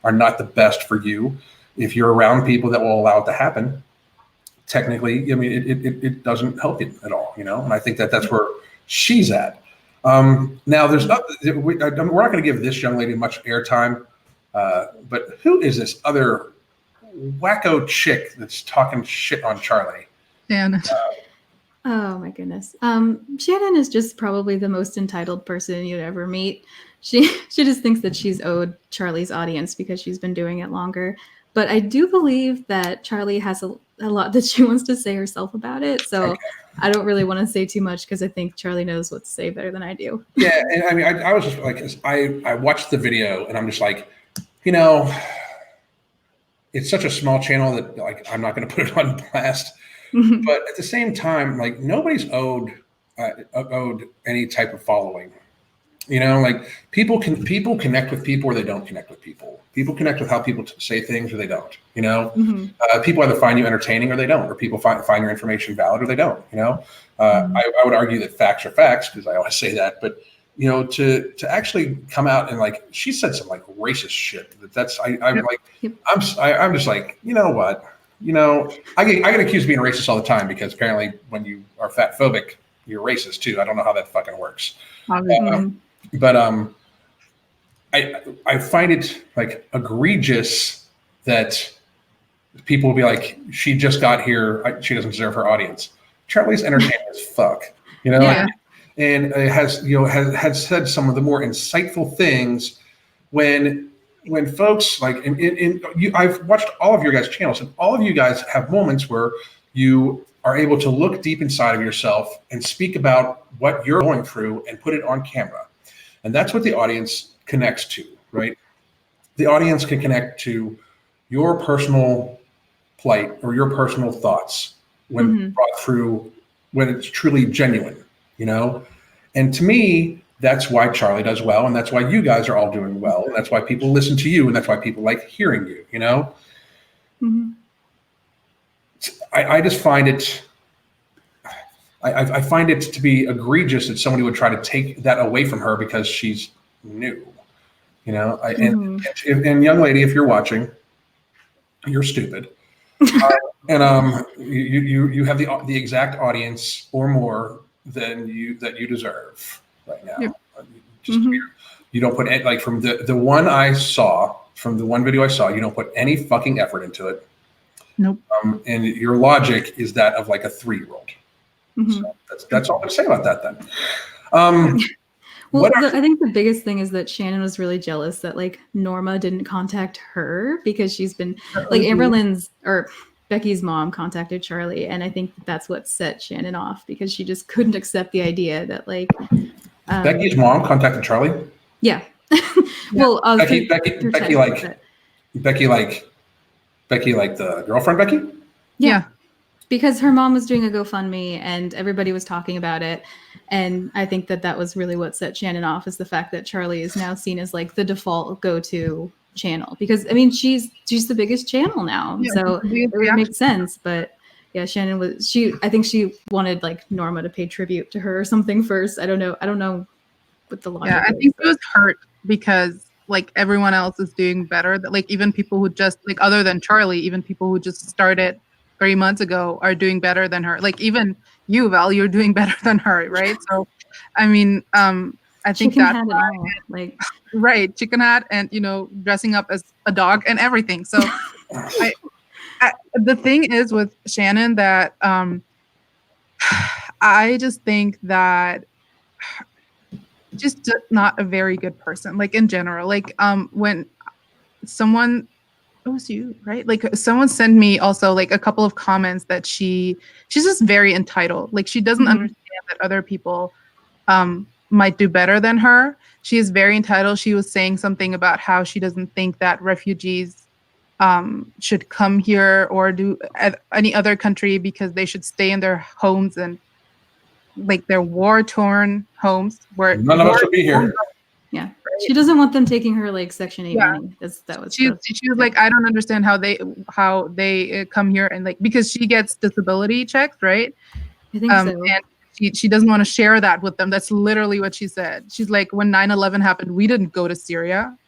are not the best for you, if you're around people that will allow it to happen, technically, it doesn't help you at all, And I think that's where she's at. Now, we're not going to give this young lady much airtime, but who is this other wacko chick that's talking shit on Charlie? Shannon. Oh my goodness. Shannon is just probably the most entitled person you'd ever meet. She just thinks that she's owed Charlie's audience because she's been doing it longer. But I do believe that Charlie has a lot that she wants to say herself about it. So okay. I don't really want to say too much because I think Charlie knows what to say better than I do. Yeah, and I mean, I was just like, I watched the video and I'm just like, it's such a small channel that I'm not going to put it on blast. But at the same time, nobody's owed any type of following. People connect with people or they don't connect with people. People connect with how people say things or they don't. People either find you entertaining or they don't, or people find your information valid or they don't. I would argue that facts are facts because I always say that. But to actually come out and she said some racist shit. I'm just like, you know what? I get accused of being racist all the time because apparently when you are fat phobic, you're racist too. I don't know how that fucking works. But I find it egregious that people will be like, she just got here, she doesn't deserve her audience. Charlie's entertaining as fuck, Yeah. And it has said some of the more insightful things when folks I've watched all of your guys' channels and all of you guys have moments where you are able to look deep inside of yourself and speak about what you're going through and put it on camera. And that's what the audience connects to, right? The audience can connect to your personal plight or your personal thoughts when brought through, when it's truly genuine, And to me, that's why Charlie does well, and that's why you guys are all doing well, and that's why people listen to you, and that's why people like hearing you, I just find it, I find it to be egregious that somebody would try to take that away from her because she's new, and young lady, if you're watching, you're stupid, and you have the exact audience or more than you deserve right now. Yep. You don't put any, from the one video I saw, you don't put any fucking effort into it. Nope. And your logic is that of a 3-year-old. So that's all I'm gonna say about that then. Well, I think the biggest thing is that Shannon was really jealous that Norma didn't contact her because she's been Amberlynn's or Becky's mom contacted Charlie, and I think that's what set Shannon off because she just couldn't accept the idea that Becky's mom contacted Charlie. Yeah. Well, Becky, the girlfriend Becky. Yeah. Because her mom was doing a GoFundMe and everybody was talking about it. And I think that was really what set Shannon off, is the fact that Charlie is now seen as the default go-to channel. Because she's the biggest channel now. Yeah, so it would make sense. But yeah, Shannon I think she wanted Norma to pay tribute to her or something first. I don't know what the logic is. I think she was hurt because everyone else is doing better. That even people who just other than Charlie, even people who just started 3 months ago are doing better than her. Even you, Val, you're doing better than her, right? So, I mean, I think that's right, chicken hat, and dressing up as a dog and everything. So, the thing is with Shannon that I just think that just not a very good person, like in general. Like when someone, it was you, right? Like someone sent me also like a couple of comments that she's just very entitled. Like she doesn't understand that other people might do better than her. She is very entitled. She was saying something about how she doesn't think that refugees should come here or do any other country because they should stay in their homes and like their war-torn homes where None of us would be here. Yeah. She doesn't want them taking her like Section 8 Yeah. money. That was she was like, I don't understand how they come here and like, because she gets disability checks, right? I think so. And she doesn't want to share that with them. That's literally what she said. She's like, when 9/11 happened, we didn't go to Syria.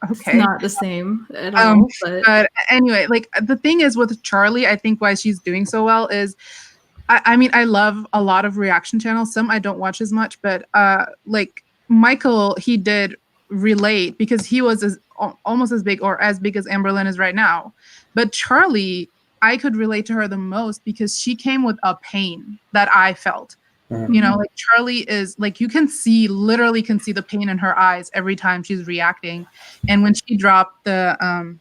Okay. It's not the same at all. But anyway, like the thing is with Charlie, I think why she's doing so well is, I mean, I love a lot of reaction channels. Some I don't watch as much, but like Michael, he did relate because he was almost as big or as big as Amberlynn is right now. But Charlie, I could relate to her the most because she came with a pain that I felt. You know, like Charlie is like, you can see, literally can see the pain in her eyes every time she's reacting. And when she dropped the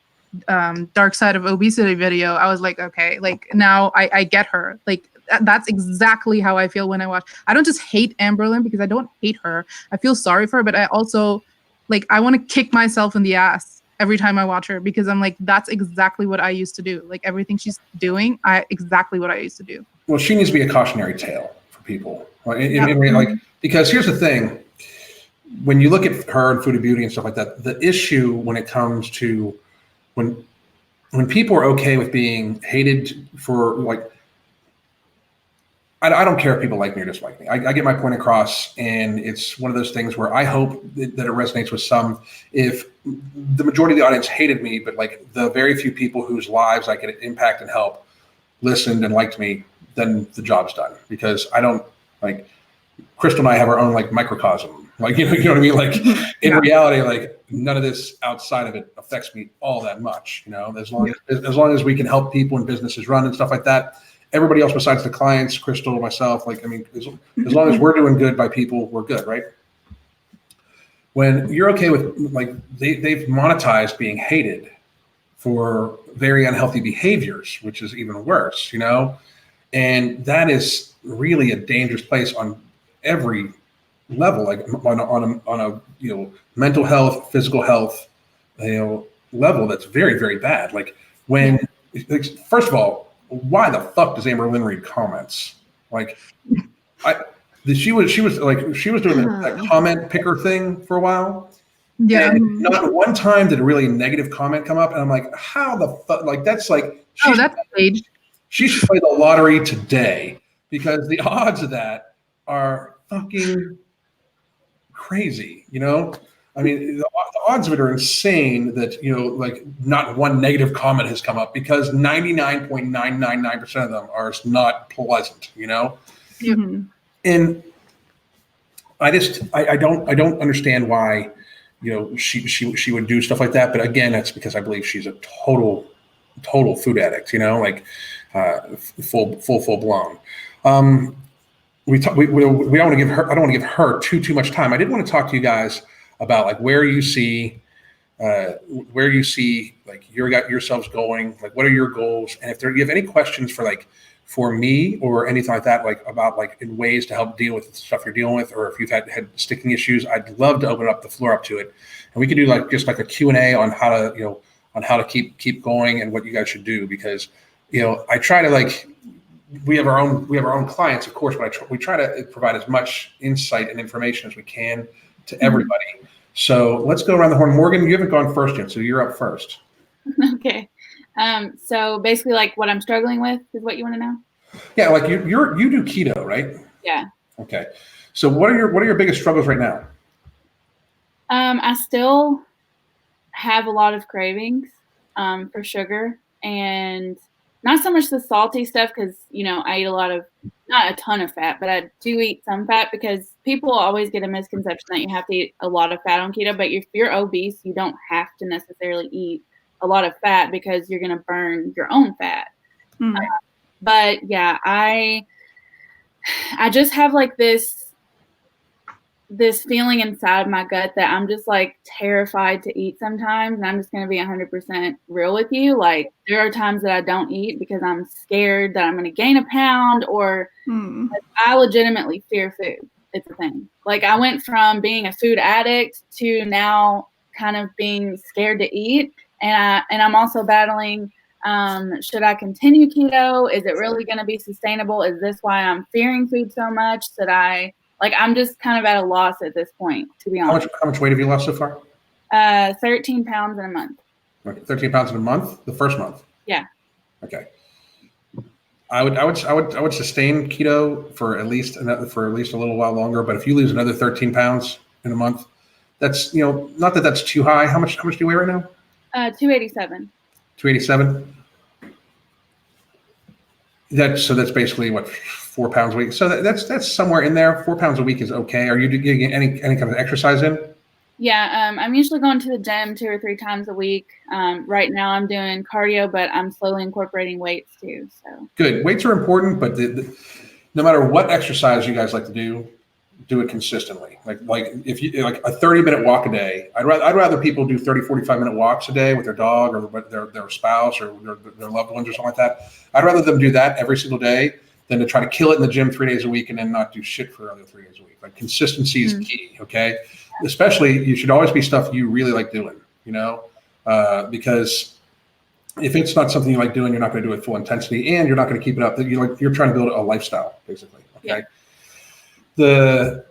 Dark Side of Obesity video, I was like, okay, like now I get her. Like that's exactly how I feel when I watch. I don't just hate Amberlynn because I don't hate her. I feel sorry for her, but I also like, I want to kick myself in the ass every time I watch her because I'm like, that's exactly what I used to do. Like everything she's doing, exactly what I used to do. Well, she needs to be a cautionary tale for people. Like, because here's the thing. When you look at her and Food and Beauty and stuff like that, the issue when it comes to when people are okay with being hated for like, I don't care if people like me or dislike me. I get my point across, and it's one of those things where I hope that it resonates with some. If the majority of the audience hated me, but like the very few people whose lives I could impact and help listened and liked me, then the job's done. Because I don't like Crystal and I have our own like microcosm. Like you know what I mean. Like in reality, like none of this outside of it affects me all that much. You know, as long as we can help people and businesses run and stuff like that. Everybody else besides the clients, Crystal, myself, like, I mean, as long as we're doing good by people, we're good, right? When you're okay with, like, they've monetized being hated for very unhealthy behaviors, which is even worse, you know? And that is really a dangerous place on every level, like on a you know, mental health, physical health, you know, level that's very, very bad. Like when, like, first of all, why the fuck does Amberlynn read comments? Like, she was doing that comment picker thing for a while. Yeah. And not one time did a really negative comment come up, and I'm like, how the fuck? Like that's like that's staged. She should play the lottery today because the odds of that are fucking crazy. You know. I mean, the odds of it are insane that, you know, like not one negative comment has come up because 99.999% of them are not pleasant, you know? Mm-hmm. And I don't understand why, you know, she would do stuff like that. But again, that's because I believe she's a total food addict, you know, like full blown. We don't want to give her, I don't want to give her too much time. I did want to talk to you guys about like where you see like yourselves going, like what are your goals, and if you have any questions for me or anything like that, like about like in ways to help deal with the stuff you're dealing with, or if you've had sticking issues, I'd love to open up the floor up to it, and we can do like just like a Q&A on how to, you know, on how to keep going and what you guys should do, because, you know, I try to like, we have our own clients, of course, but we try to provide as much insight and information as we can to everybody. So let's go around the horn. Morgan, you haven't gone first yet, so you're up first. Okay. So basically, like what I'm struggling with is what you want to know? Yeah, like you do keto, right? Yeah. Okay. So what are your biggest struggles right now? I still have a lot of cravings for sugar, and not so much the salty stuff because, you know, I eat a lot of, not a ton of fat, but I do eat some fat because people always get a misconception that you have to eat a lot of fat on keto. But if you're obese, you don't have to necessarily eat a lot of fat because you're going to burn your own fat. But yeah, I I just have like this feeling inside my gut that I'm just like terrified to eat sometimes. And I'm just going to be 100% real with you. Like there are times that I don't eat because I'm scared that I'm going to gain a pound, or I legitimately fear food. It's a thing. Like I went from being a food addict to now kind of being scared to eat. And I'm also battling, should I continue keto? Is it really going to be sustainable? Is this why I'm fearing food so much? I'm just kind of at a loss at this point, to be honest. How much weight have you lost so far? 13 pounds in a month. Okay, 13 pounds in a month? The first month? Yeah. Okay. I would sustain keto for at least a little while longer. But if you lose another 13 pounds in a month, that's, not that that's too high. How much do you weigh right now? 287. 287. That's basically what, 4 pounds a week. So that's somewhere in there. 4 pounds a week is okay. Are you getting any kind of exercise in? Yeah, I'm usually going to the gym 2 or 3 times a week. Right now I'm doing cardio, but I'm slowly incorporating weights too. So good. Weights are important, but no matter what exercise you guys like to do it consistently. Like if you like a 30-minute walk a day, I'd rather people do 30, 45-minute walks a day with their dog or their spouse or their loved ones or something like that. I'd rather them do that every single day than to try to kill it in the gym 3 days a week and then not do shit for the other 3 days a week. Like consistency is key. Okay. Especially you should always be stuff you really like doing, because if it's not something you like doing, you're not going to do it full intensity and you're not going to keep it up. You're trying to build a lifestyle basically. Okay. Yeah. The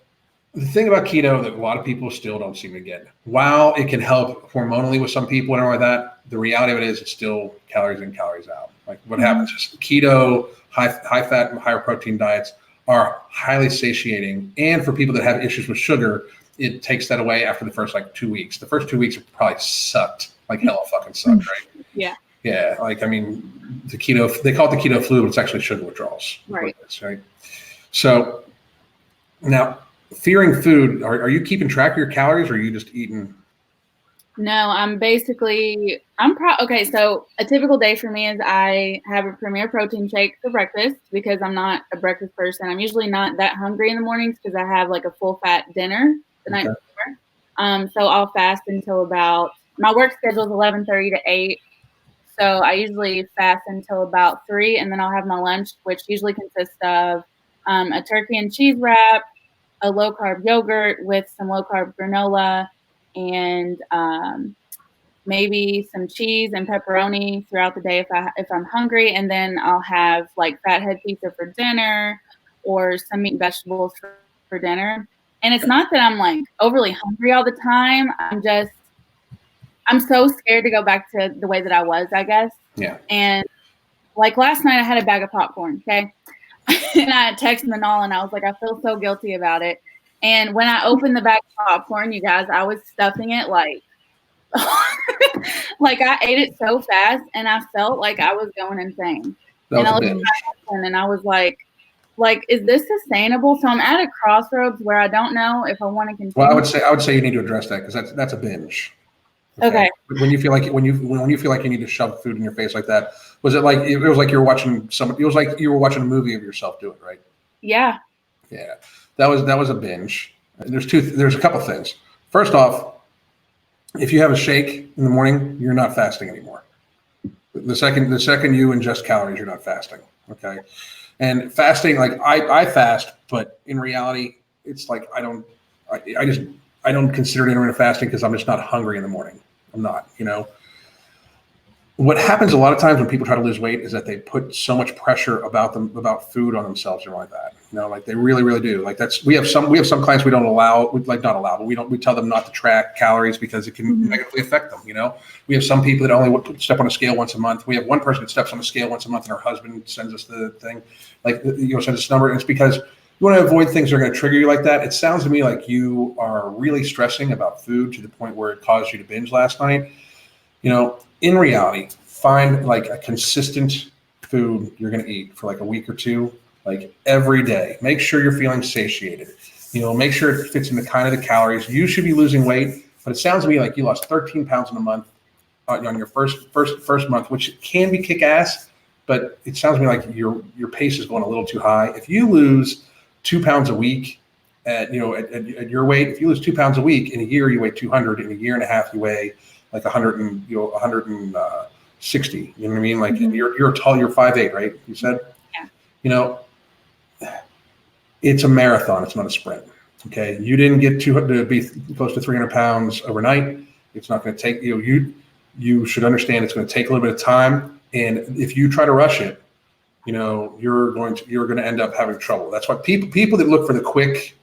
thing about keto that a lot of people still don't seem to get, while it can help hormonally with some people and all like that, the reality of it is it's still calories in, calories out. Like what happens is keto, high fat and higher protein diets are highly satiating. And for people that have issues with sugar, it takes that away after the first 2 weeks. The first 2 weeks have probably sucked, like hell fucking sucked, right? Yeah. Yeah. Like, I mean, the keto, they call it the keto flu, but it's actually sugar withdrawals. Right. Right. So now fearing food, are you keeping track of your calories or are you just eating? No, okay, so a typical day for me is I have a Premier protein shake for breakfast because I'm not a breakfast person. I'm usually not that hungry in the mornings because I have like a full fat dinner the night before. So I'll fast until my work schedule is 11:30 to 8. So I usually fast until about 3, and then I'll have my lunch, which usually consists of a turkey and cheese wrap, a low carb yogurt with some low carb granola, and maybe some cheese and pepperoni throughout the day if I'm hungry, and then I'll have like fathead pizza for dinner or some meat and vegetables for dinner. And it's not that I'm like overly hungry all the time. I'm so scared to go back to the way that I was, I guess. Yeah. And like last night I had a bag of popcorn, okay? And I texted Manal and I was like, I feel so guilty about it. And when I opened the bag of popcorn, you guys, I was stuffing it like I ate it so fast and I felt like I was going insane. And I looked at my husband and I was like, is this sustainable? So I'm at a crossroads where I don't know if I want to continue. Well, I would say you need to address that because that's a binge. Okay. When you feel like you need to shove food in your face like that, was it like it was like you were watching it was like you were watching a movie of yourself do it, right? Yeah. Yeah. That was a binge. There's a couple things. First off, if you have a shake in the morning, you're not fasting anymore. The second you ingest calories, you're not fasting. Okay. And fasting, like I fast, but in reality, it's like I don't consider it intermittent fasting because I'm just not hungry in the morning. I'm not, What happens a lot of times when people try to lose weight is that they put so much pressure about food on themselves or like that. Like they really, really do. Like we have some clients we don't allow, but we tell them not to track calories because it can negatively affect them. We have some people that only step on a scale once a month. We have one person that steps on a scale once a month and her husband sends us the thing, sends us a number. And it's because you want to avoid things that are going to trigger you like that. It sounds to me like you are really stressing about food to the point where it caused you to binge last night. In reality, find like a consistent food you're going to eat for like a week or two, like every day. Make sure you're feeling satiated. Make sure it fits in the kind of the calories. You should be losing weight, but it sounds to me like you lost 13 pounds in a month on your first month, which can be kick ass. but it sounds to me like your pace is going a little too high. If you lose 2 pounds a week at your weight, if you lose 2 pounds a week in a year, you weigh 200. In a year and a half, you weigh like 160. You know what I mean? Like you're tall, you're 5'8", right? You said, Yeah. It's a marathon. It's not a sprint. Okay, you didn't get to be close to 300 pounds overnight. It's not going to take you should understand it's going to take a little bit of time, and if you try to rush it, you're going to end up having trouble. That's why people that look for the quick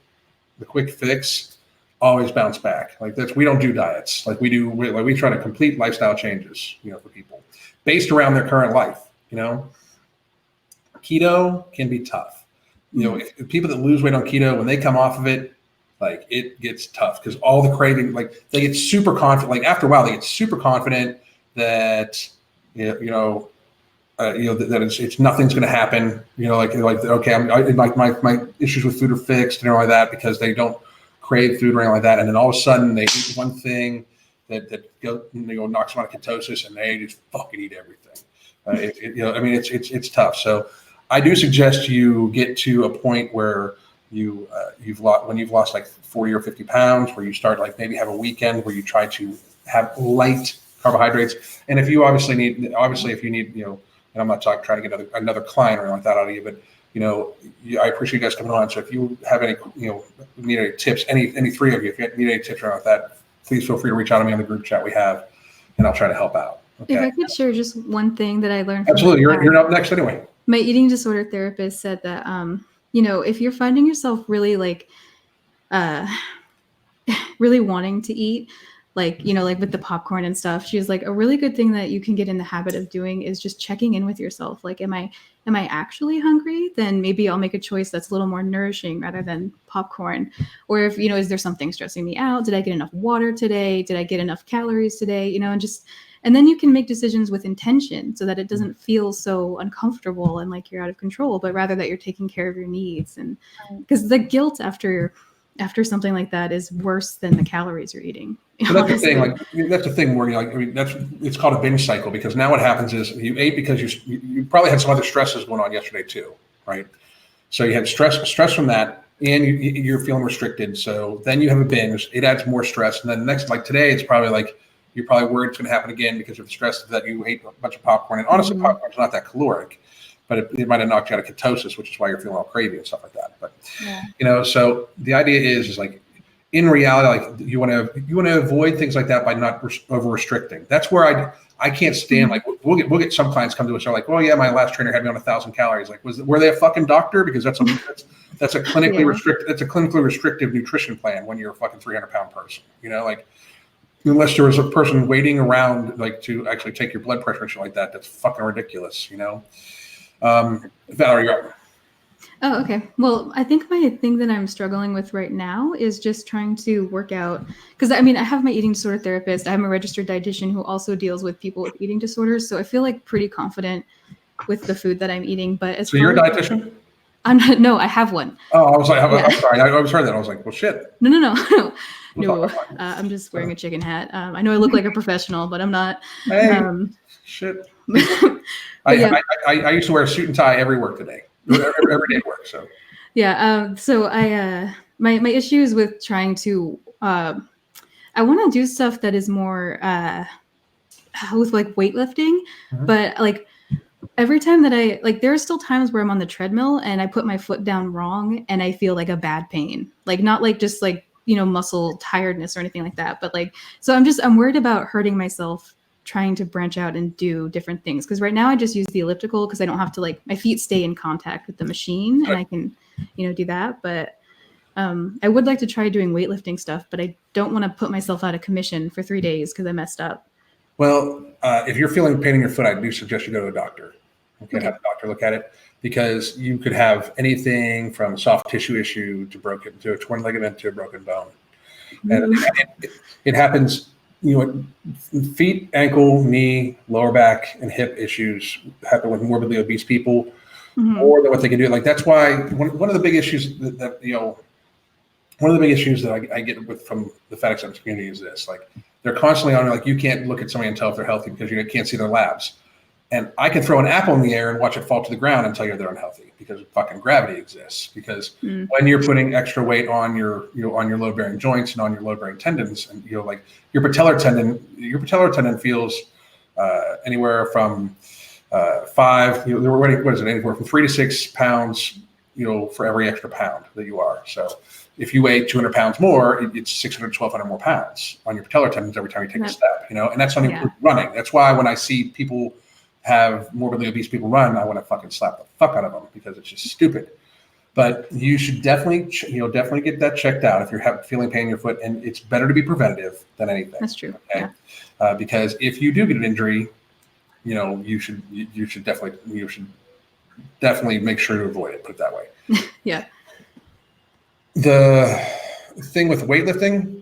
fix always bounce back. Like we don't do diets like we try to complete lifestyle changes, for people based around their current life. Keto can be tough. If people that lose weight on keto, when they come off of it, like it gets tough because all the craving, like they get super confident. Like after a while, they get super confident that that it's nothing's going to happen. Okay, my issues with food are fixed and all like that because they don't crave food or anything like that. And then all of a sudden they eat one thing that knocks them out of ketosis and they just fucking eat everything. It's tough. So I do suggest you get to a point where you've lost like 40 or 50 pounds, where you start like maybe have a weekend where you try to have light carbohydrates. And if you if you need, and I'm not trying to get another client or anything like that out of you, but I appreciate you guys coming on. So if you have any, need any tips, any three of you, if you need any tips around like that, please feel free to reach out to me on the group chat we have, and I'll try to help out. Okay? If I could share just one thing that I learned. Absolutely, you're up next anyway. My eating disorder therapist said that, if you're finding yourself really really wanting to eat, like with the popcorn and stuff, she was like, a really good thing that you can get in the habit of doing is just checking in with yourself. Like, am I actually hungry? Then maybe I'll make a choice that's a little more nourishing rather than popcorn. Or if, is there something stressing me out? Did I get enough water today? Did I get enough calories today? And then you can make decisions with intention so that it doesn't feel so uncomfortable and like you're out of control, but rather that you're taking care of your needs. And because the guilt after something like that is worse than the calories you're eating. So that's the thing. Like that's the thing where it's called a binge cycle, because now what happens is you ate because you probably had some other stresses going on yesterday too, right? So you had stress from that, and you're feeling restricted. So then you have a binge. It adds more stress, and then next, like today, it's probably like you're probably worried it's going to happen again because of the stress that you ate a bunch of popcorn. And honestly, popcorn's not that caloric, but it might have knocked you out of ketosis, which is why you're feeling all craving and stuff like that. But so the idea is like in reality, like you want to avoid things like that by not over restricting. That's where I can't stand. Like we'll get some clients come to us, they're like, well, yeah, my last trainer had me on 1,000 calories. Like, were they a fucking doctor? Because that's a clinically restrictive nutrition plan when you're a fucking 300-pound person. Unless there was a person waiting around like to actually take your blood pressure and shit like that, that's fucking ridiculous. Valerie, you're up. Oh, okay. Well, I think my thing that I'm struggling with right now is just trying to work out, because I have my eating disorder therapist. I have a registered dietitian who also deals with people with eating disorders. So I feel like pretty confident with the food that I'm eating. But so you're a dietitian? I'm not. No, I have one. Oh, I was like, I'm sorry. I was heard that. I was like, well, shit. No. I'm just wearing a chicken hat. I know I look like a professional, but I'm not. Hey, shit. I used to wear a suit and tie every work today. Every day at work. So so I my issue is with trying to I want to do stuff that is more with like weightlifting, but like every time that there are still times where I'm on the treadmill and I put my foot down wrong and I feel like a bad pain, like not like just like muscle tiredness or anything like that, but like so I'm worried about hurting myself trying to branch out and do different things, because right now I just use the elliptical because I don't have to my feet stay in contact with the machine and I can do that. But I would like to try doing weightlifting stuff, but I don't want to put myself out of commission for 3 days because I messed up. Well, if you're feeling pain in your foot, I do suggest you go to a doctor. Okay. Have a doctor look at it, because you could have anything from soft tissue issue to a torn ligament to a broken bone. And it happens. Feet, ankle, knee, lower back, and hip issues happen with morbidly obese people more than what they can do. Like that's why one of the big issues that I get from the fat acceptance community is this: like they're constantly on like you can't look at somebody and tell if they're healthy because you can't see their labs. And I can throw an apple in the air and watch it fall to the ground and tell you they're unhealthy because fucking gravity exists. Because when you're putting extra weight on your, on your load bearing joints and on your load bearing tendons, and like your patellar tendon feels anywhere from 5, what is it? Anywhere from 3 to 6 pounds, for every extra pound that you are. So if you weigh 200 pounds more, it's 600 to 1,200 more pounds on your patellar tendons every time you take a step, and that's only running. That's why when I see people have morbidly obese people run, I want to fucking slap the fuck out of them because it's just stupid. But you should definitely, definitely get that checked out if you're feeling pain in your foot, and it's better to be preventative than anything. That's true. Okay? Yeah. Because if you do get an injury, you should definitely make sure to avoid it. Put it that way. Yeah. The thing with weightlifting,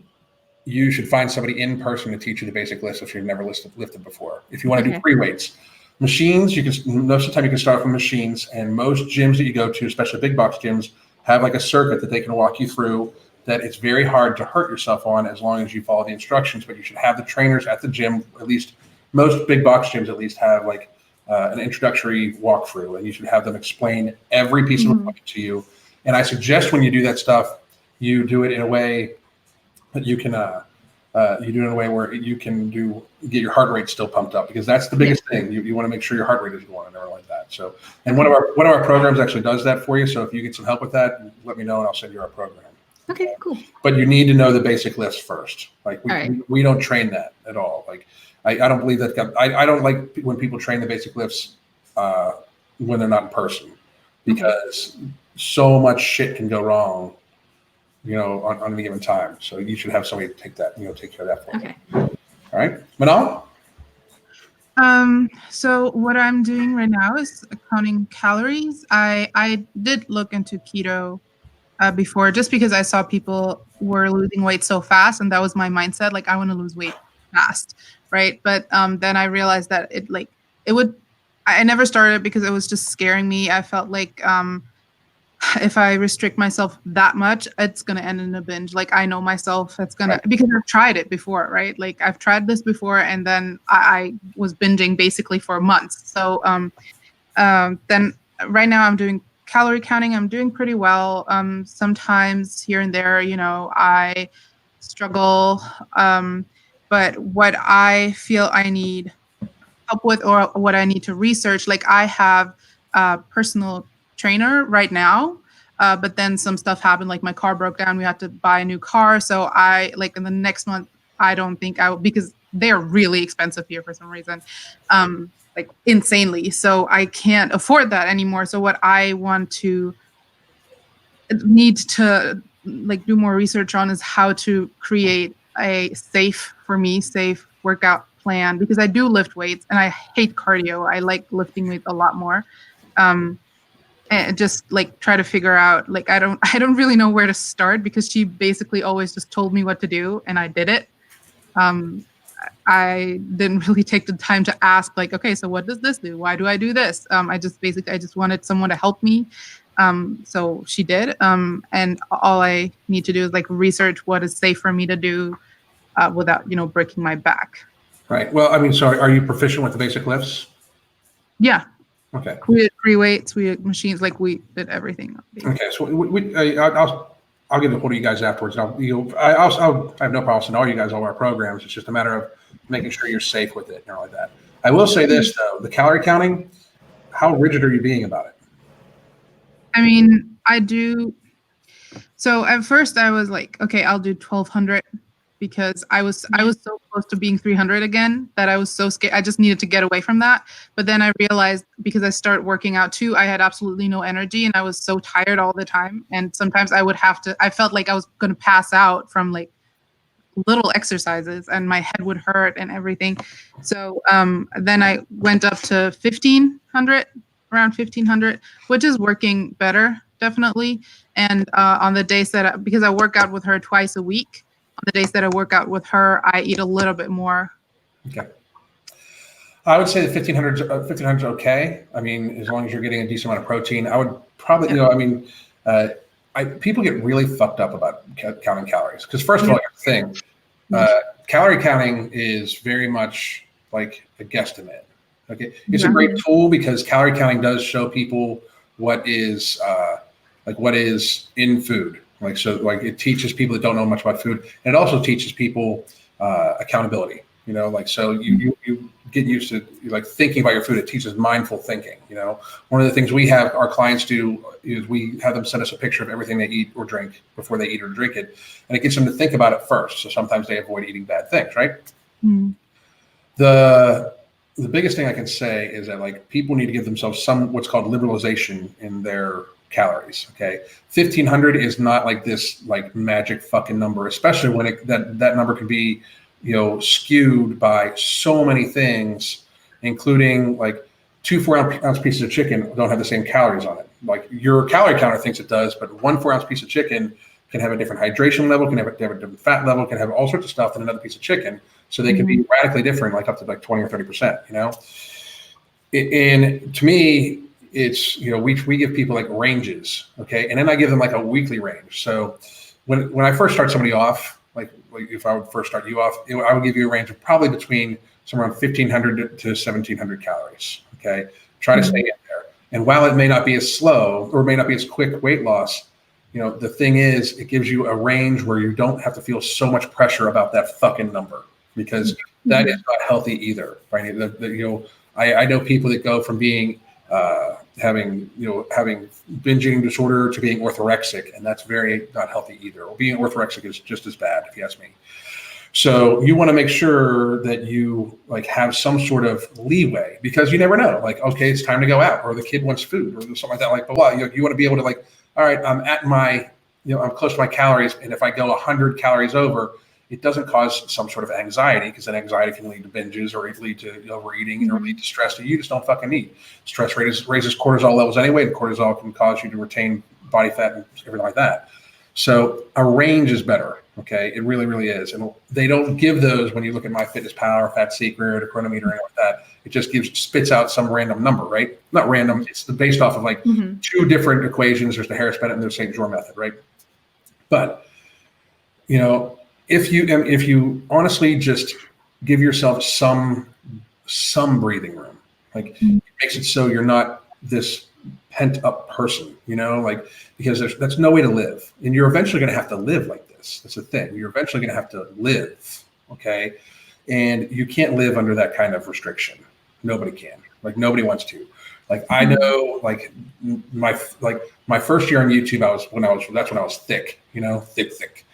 you should find somebody in person to teach you the basic lifts if you've never lifted before. If you want to do free weights, machines, most of the time you can start from machines, and most gyms that you go to, especially big box gyms, have like a circuit that they can walk you through that it's very hard to hurt yourself on as long as you follow the instructions. But you should have the trainers at the gym, at least most big box gyms at least have like an introductory walkthrough, and you should have them explain every piece of equipment to you. And I suggest when you do that stuff, you do it in a way that you can you do it in a way where you can get your heart rate still pumped up, because that's the biggest thing. You want to make sure your heart rate is going and everything like that. So, and one of our programs actually does that for you. So if you get some help with that, let me know and I'll send you our program. Okay, cool. But you need to know the basic lifts first. Like we don't train that at all. Like I don't believe that. I don't like when people train the basic lifts when they're not in person, because so much shit can go wrong, on any given time. So you should have somebody take care of that for you. All right, Manal? So what I'm doing right now is counting calories. I did look into keto before, just because I saw people were losing weight so fast, and that was my mindset. Like, I want to lose weight fast, right? But then I realized that I never started because it was just scaring me. I felt like if I restrict myself that much, it's going to end in a binge. Like, I know myself, it's going to, because I've tried it before, right? Like, I've tried this before, and then I was binging basically for months. So then right now I'm doing calorie counting. I'm doing pretty well. Sometimes here and there, I struggle. But what I feel I need help with, or what I need to research, like, I have a personal trainer right now, but then some stuff happened, like my car broke down, we had to buy a new car. So I, like, in the next month, I don't think I will, because they're really expensive here for some reason, like insanely. So I can't afford that anymore. So what I need to like do more research on is how to create a safe workout plan, because I do lift weights and I hate cardio. I like lifting weights a lot more. And just like try to figure out, like, I don't really know where to start, because she basically always just told me what to do and I did it. I didn't really take the time to ask, like, okay, so what does this do? Why do I do this? I just wanted someone to help me. So she did. And all I need to do is like research what is safe for me to do without, breaking my back. Right. Well, I mean, so are you proficient with the basic lifts? Yeah. Okay. We did free weights, we had machines, like we did everything. Okay. So I'll get a hold of you guys afterwards. I have no problem sending all you guys all our programs. It's just a matter of making sure you're safe with it and all like that. I will say this though, the calorie counting, how rigid are you being about it? I mean, I do. So at first I was like, okay, I'll do 1,200, because I was so close to being 300 again that I was so scared. I just needed to get away from that. But then I realized, because I started working out too, I had absolutely no energy and I was so tired all the time. And sometimes I felt like I was going to pass out from like little exercises, and my head would hurt and everything. So then I went up to 1,500, around 1,500, which is working better, definitely. And on the days because I work out with her twice a week, on the days that I work out with her, I eat a little bit more. Okay. I would say the 1,500 is okay. I mean, as long as you're getting a decent amount of protein, I would probably, people get really fucked up about counting calories. Because first of all, here's the thing, calorie counting is very much like a guesstimate. Okay, it's a great tool because calorie counting does show people what is what is in food. Like it teaches people that don't know much about food, and it also teaches people accountability. So you get used to like thinking about your food. It teaches mindful thinking. One of the things we have our clients do is we have them send us a picture of everything they eat or drink before they eat or drink it, and it gets them to think about it first. So sometimes they avoid eating bad things, right? Mm. The biggest thing I can say is that like people need to give themselves some what's called liberalization in their calories. Okay, 1,500 is not like this like magic fucking number, especially when that number can be skewed by so many things, including like 2 4-ounce pieces of chicken don't have the same calories on it. Like your calorie counter thinks it does, but 1 4-ounce piece of chicken can have a different hydration level, can have a different fat level, can have all sorts of stuff than another piece of chicken. So they can be radically different, like up to like 20 or 30%, And to me, it's, we give people like ranges, okay? And then I give them like a weekly range. So when I first start somebody off, like if I would first start you off, I would give you a range of probably between somewhere around 1,500 to 1,700 calories, okay? Try to stay in there. And while it may not be as slow or may not be as quick weight loss, the thing is, it gives you a range where you don't have to feel so much pressure about that fucking number, because that is not healthy either. Right? I know people that go from being having binge eating disorder to being orthorexic, and that's very not healthy either. Or being orthorexic is just as bad, if you ask me. So you want to make sure that you like have some sort of leeway, because you never know. Like, okay, it's time to go out, or the kid wants food, or something like that. Like, blah. You want to be able to like, all right, I'm at my, I'm close to my calories, and if I go 100 calories over, it doesn't cause some sort of anxiety, because that anxiety can lead to binges or lead to overeating or lead to stress that you just don't fucking need. Stress raises cortisol levels anyway, and cortisol can cause you to retain body fat and everything like that. So a range is better, okay? It really, really is. And they don't give those when you look at MyFitnessPal or Fat Secret or Chronometer or anything like that. It just spits out some random number, right? Not random, it's based off of like 2 different equations. There's the Harris-Bennett and the St. George method, right? But, if you honestly just give yourself some breathing room, like it makes it so you're not this pent up person, because that's no way to live, and you're eventually going to have to live like this. That's the thing. You're eventually going to have to live, okay? And you can't live under that kind of restriction. Nobody can. Like nobody wants to. Like I know, like my first year on YouTube, that's when I was thick, thick.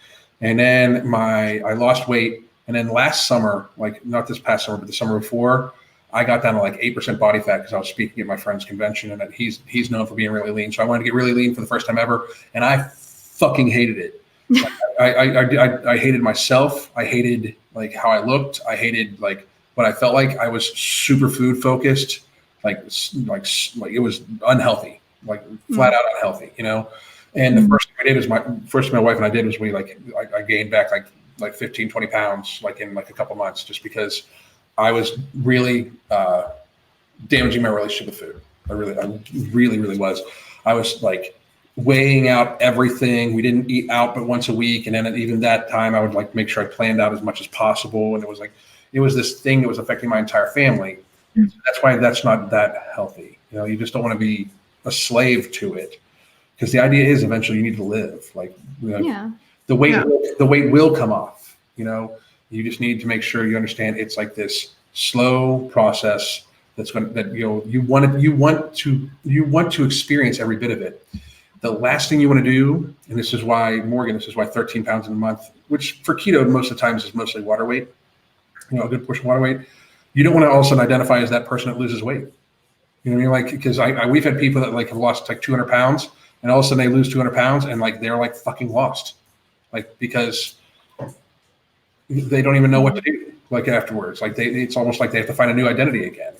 And then I lost weight. And then last summer, like not this past summer, but the summer before, I got down to like 8% body fat because I was speaking at my friend's convention, and that he's known for being really lean. So I wanted to get really lean for the first time ever. And I fucking hated it. I hated myself. I hated like how I looked. I hated like what I felt like. I was super food focused. Like it was unhealthy, like flat out unhealthy, And the first thing I did is my wife and I did was I gained back like 15, 20 pounds, like in like a couple months, just because I was really damaging my relationship with food. I really, really was. I was like weighing out everything. We didn't eat out but once a week. And then even that time I would like make sure I planned out as much as possible. And it was this thing that was affecting my entire family. That's why that's not that healthy. You just don't want to be a slave to it, because the idea is eventually you need to live. Like, the weight will come off. You just need to make sure you understand it's like this slow process you want to experience every bit of it. The last thing you want to do, and this is why 13 pounds in a month, which for keto most of the times is mostly water weight, a good portion of water weight. You don't want to all of a sudden identify as that person that loses weight. You know what I mean? Like, because we've had people that like have lost like 200 pounds, and all of a sudden they lose 200 pounds and like they're like fucking lost, like because they don't even know what to do like afterwards. Like it's almost like they have to find a new identity again.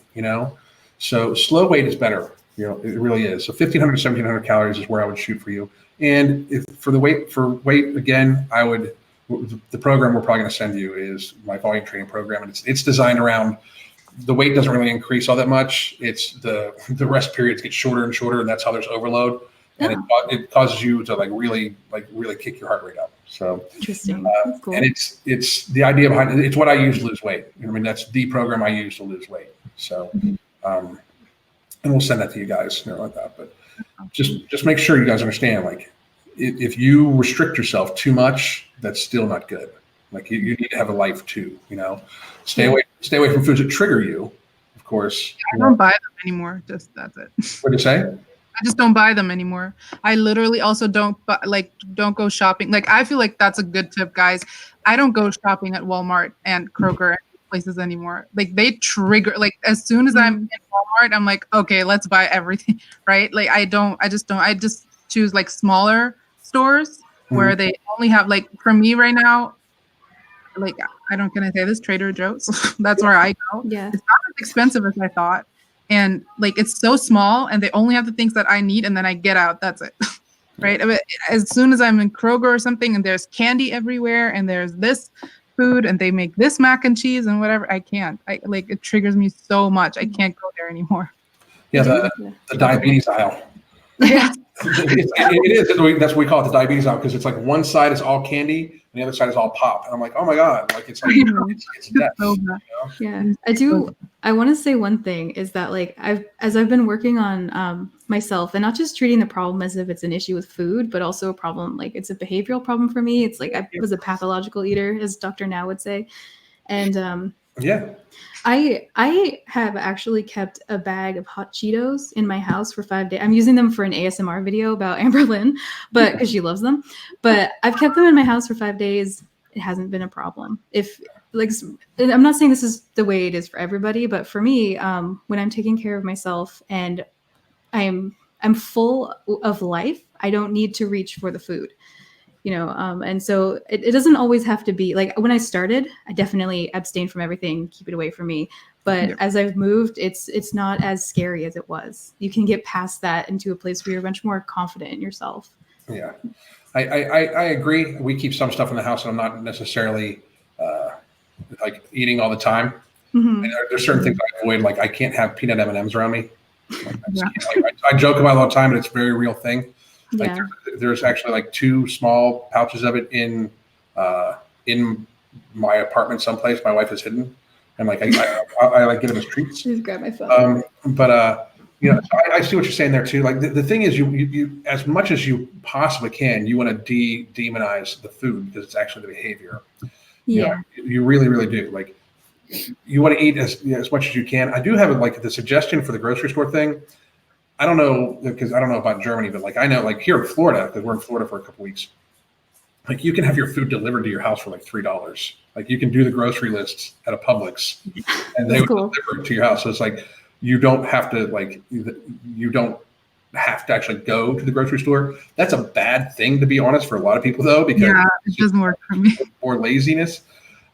So slow weight is better. It really is. So 1,500 to 1,700 calories is where I would shoot for you. And for weight again, the program we're probably going to send you is my volume training program, and it's designed around the weight doesn't really increase all that much. It's the rest periods get shorter and shorter, and that's how there's overload, and it causes you to really kick your heart rate up. So interesting. That's cool. And it's the idea behind it. It's what I use to lose weight. That's the program I use to lose weight. So and we'll send that to you guys, like that. But just make sure you guys understand, like, if you restrict yourself too much, that's still not good. Like you need to have a life too, stay away from foods that trigger you, of course. I don't buy them anymore. Just that's it. What do you say? I just don't buy them anymore. I literally also don't go shopping. Like, I feel like that's a good tip, guys. I don't go shopping at Walmart and Kroger and places anymore. Like, they trigger, like, as soon as I'm in Walmart, I'm like, okay, let's buy everything, right? Like, I just choose like smaller stores where they only have, like, for me right now, like, can I say this? Trader Joe's. That's where I go. Yeah. It's not as expensive as I thought. And like, it's so small and they only have the things that I need, and then I get out. That's it. Right. But as soon as I'm in Kroger or something and there's candy everywhere and there's this food and they make this mac and cheese and whatever, I can't. It triggers me so much. I can't go there anymore. Yeah, the diabetes aisle. Yeah. It is. That's what we call it, the diabetes aisle, because it's like one side is all candy and the other side is all pop. And I'm like, oh my God, like it's death. So bad. Yeah, I want to say one thing is that, like, as I've been working on myself and not just treating the problem as if it's an issue with food, but also a problem, like it's a behavioral problem for me. It's like I was a pathological eater, as Dr. Now would say. And I have actually kept a bag of hot Cheetos in my house for 5 days. I'm using them for an ASMR video about Amberlynn, but because she loves them. But I've kept them in my house for 5 days. It hasn't been a problem. I'm not saying this is the way it is for everybody, but for me, when I'm taking care of myself and I'm full of life, I don't need to reach for the food. And so it doesn't always have to be like when I started, I definitely abstained from everything, keep it away from me. But as I've moved, it's not as scary as it was. You can get past that into a place where you're much more confident in yourself. Yeah, I agree. We keep some stuff in the house and I'm not necessarily like eating all the time. Mm-hmm. And there's certain things I avoid, like I can't have peanut M&Ms around me. I joke about it all the time, but it's a very real thing. Like there's actually like 2 small pouches of it in my apartment someplace. My wife has hidden, and like I like get them as treats. Just grab my phone. So I see what you're saying there too. Like the thing is, you as much as you possibly can, you want to demonize the food because it's actually the behavior. Yeah, you really, really do. Like you want to eat as much as you can. I do have like the suggestion for the grocery store thing. I don't know, because I don't know about Germany, but like I know, like here in Florida, because we're in Florida for a couple weeks, like you can have your food delivered to your house for like $3. Like you can do the grocery lists at a Publix, and they would deliver it to your house. So it's like you don't have to actually go to the grocery store. That's a bad thing, to be honest, for a lot of people though, because it doesn't work for me. Or laziness.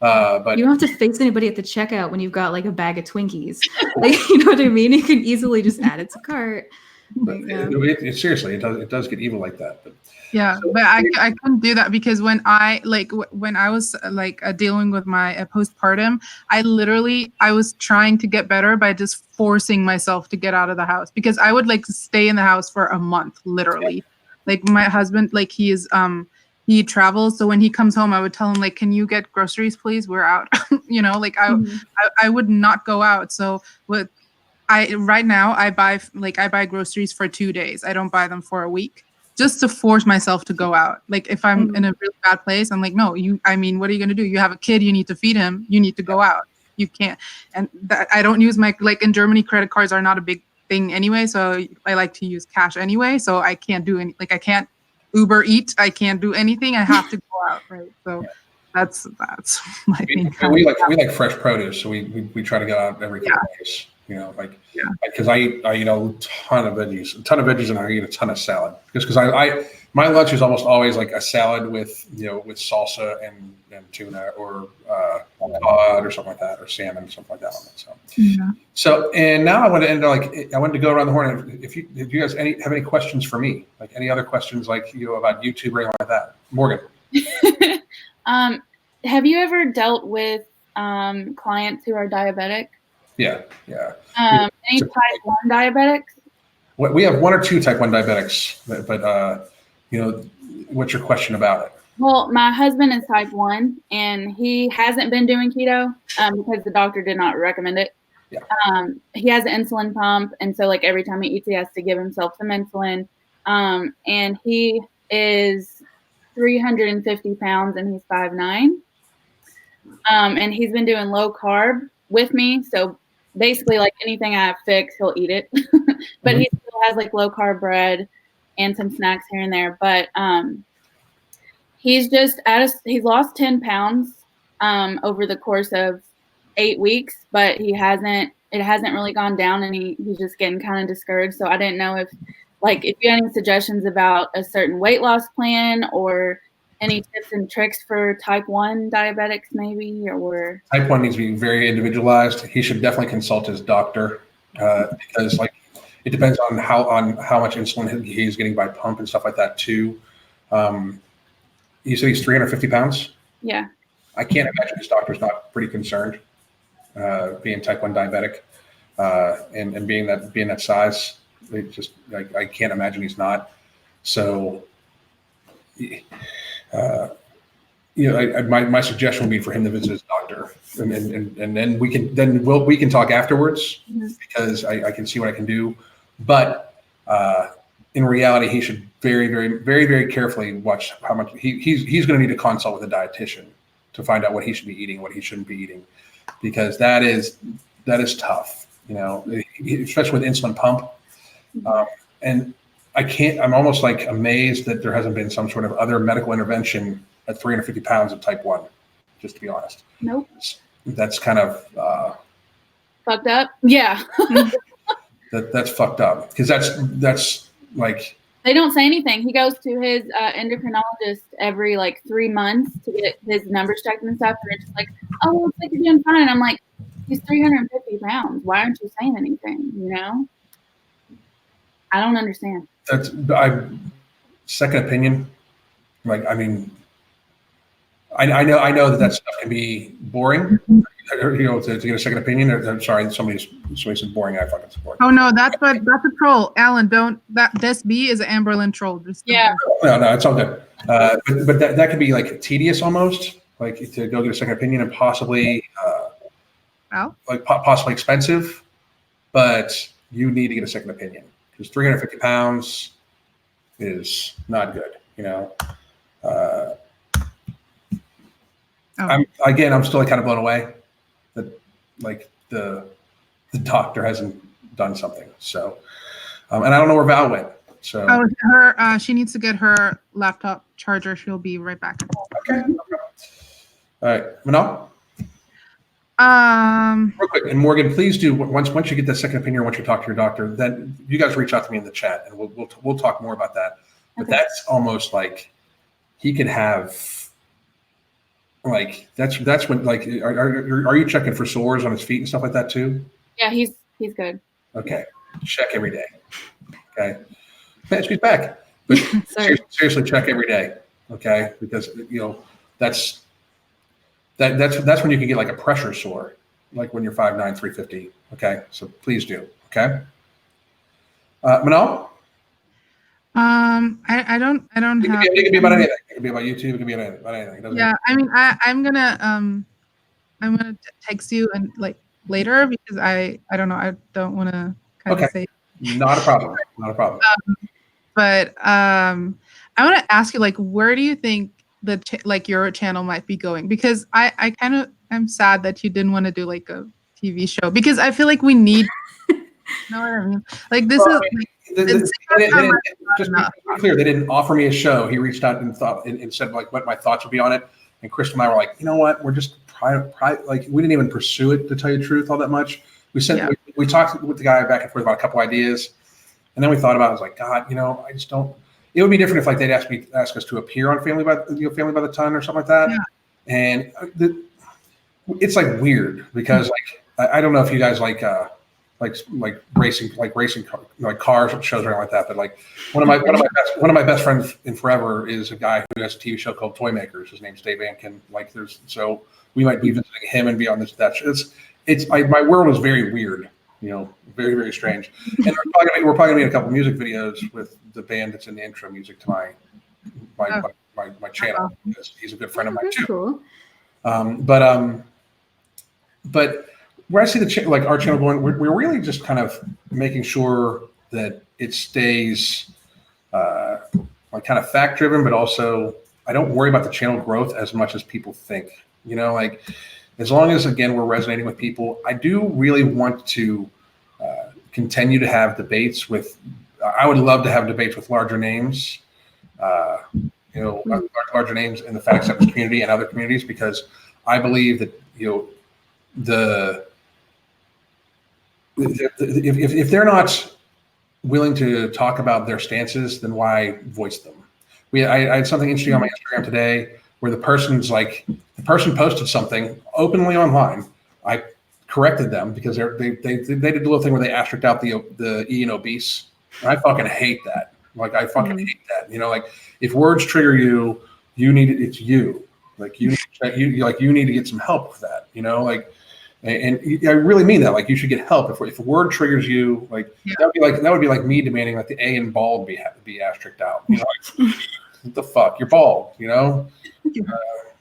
But you don't have to face anybody at the checkout when you've got like a bag of Twinkies. Like, you know what I mean? You can easily just add it to cart. Seriously, it does get evil like that. But I couldn't do that because when I was dealing with my postpartum, I was trying to get better by just forcing myself to get out of the house, because I would like stay in the house for a month, literally. Yeah. Like my husband, like he travels, so when he comes home, I would tell him, like, can you get groceries, please? We're out. I would not go out. So right now I buy groceries for 2 days. I don't buy them for a week, just to force myself to go out. Like if I'm in a really bad place, I'm like, no, what are you going to do? You have a kid, you need to feed him. You need to go out. You can't. And I don't use in Germany, credit cards are not a big thing anyway. So I like to use cash anyway. So I can't do I can't Uber Eat. I can't do anything. I have to go out, right? So that's my thing. We like fresh produce, so we try to go out every couple days. Because I eat a ton of veggies, and I eat a ton of salad. Just because my lunch is almost always like a salad with salsa and tuna or cod or something like that, or salmon, something like that on it. So and now I want to go around the horn. If you guys have any questions for me, like any other questions, like about YouTube or anything like that, Morgan. Have you ever dealt with clients who are diabetic? Yeah. Any type 1 diabetics? We have 1 or 2 type 1 diabetics, but what's your question about it? Well, my husband is type 1, and he hasn't been doing keto because the doctor did not recommend it. He has an insulin pump, and so like every time he eats, he has to give himself some insulin. And he is 350 pounds, and he's 5'9". And he's been doing low carb with me, so basically like anything I fix, he'll eat it. But he still has like low carb bread and some snacks here and there. But he's just he's lost 10 pounds over the course of 8 weeks, but it hasn't really gone down, and he's just getting kind of discouraged. So I didn't know if you had any suggestions about a certain weight loss plan or any tips and tricks for type 1 diabetics maybe, or type 1 needs to be very individualized. He should definitely consult his doctor because like it depends on how much insulin he's getting by pump and stuff like that too. You said he's 350 pounds? Yeah. I can't imagine his doctor's not pretty concerned, being type 1 diabetic, and being that size. It just I can't imagine he's not. So, my suggestion would be for him to visit his doctor, and then we can talk afterwards because I can see what I can do. But in reality, he should very, very, very, very carefully watch how much he's going to need to consult with a dietitian to find out what he should be eating, what he shouldn't be eating, because that is tough, especially with insulin pump. And I'm almost like amazed that there hasn't been some sort of other medical intervention at 350 pounds of type 1, just to be honest. Nope. That's kind of fucked up. Yeah. that's fucked up because that's like, they don't say anything. He goes to his endocrinologist every 3 months to get his numbers checked and stuff. And it's just like, oh, looks like you're doing fine. I'm like, he's 350 pounds. Why aren't you saying anything? I don't understand. Second opinion. I know that stuff can be boring. To get a second opinion. I'm sorry, somebody said boring. I fucking support. Oh no, that's a troll, Alan. This bee is an Amberlin troll. Yeah. No, it's all good. But that could be tedious almost, to go get a second opinion, and possibly possibly expensive. But you need to get a second opinion because 350 pounds is not good. I'm still kind of blown away that the doctor hasn't done something. So, and I don't know where Val went. So she needs to get her laptop charger. She'll be right back. Okay. All right, Manal. Real quick, and Morgan, please do once you get that second opinion, once you talk to your doctor, then you guys reach out to me in the chat, and we'll talk more about that. But that's almost like he could have. That's when are you checking for sores on his feet and stuff like that too? Yeah, he's good. Okay, check every day. Okay, man, she's back. But seriously, check every day. Okay, because that's when you can get a pressure sore, when you're 5'9", 350. Okay, so please do. Okay, Manal. I don't have. It can be about anything. It can be about YouTube. It can be about anything. Yeah, I mean, I'm gonna text you and later because I don't know. I don't want to kind of say. Not a problem. Not a problem. But I want to ask you, where do you think your channel might be going? Because I kind of am sad that you didn't want to do a TV show because I feel like we need. You know what I mean? This is. Just to be clear, they didn't offer me a show. He reached out and said what my thoughts would be on it. And Chris and I were like, you know what? We're just we didn't even pursue it, to tell you the truth, all that much. We talked with the guy back and forth about a couple ideas, and then we thought about it. I was like, God, I just don't. It would be different if they'd ask us to appear on Family by the Ton or something like that. Yeah. And it's weird because I don't know if you guys racing cars shows or anything like that, but one of my best friends in forever is a guy who has a TV show called Toy Makers. His name's Dave Ankin. So we might be visiting him and be on that show. My world is very weird, very, very strange. And we're probably gonna be in a couple music videos with the band that's in the intro music to my channel because he's a good friend of mine too. Cool. But where I see like our channel going, we're really just kind of making sure that it stays like kind of fact driven, but also I don't worry about the channel growth as much as people think. Like as long as again we're resonating with people, I do really want to continue to have debates with. I would love to have debates with larger names. Larger names in the fat acceptance community and other communities, because I believe that if they're not willing to talk about their stances, then why voice them? I had something interesting on my Instagram today where the person posted something openly online. I corrected them because they did a little thing where they asterisked out the E and obese. And I fucking hate that. Like I fucking hate that. Like if words trigger you, it's you. Like you need to get some help with that. And I really mean that. Like you should get help if a word triggers you. Like that would be like me demanding that the A in bald be asterisked out. Like, what the fuck? You're bald.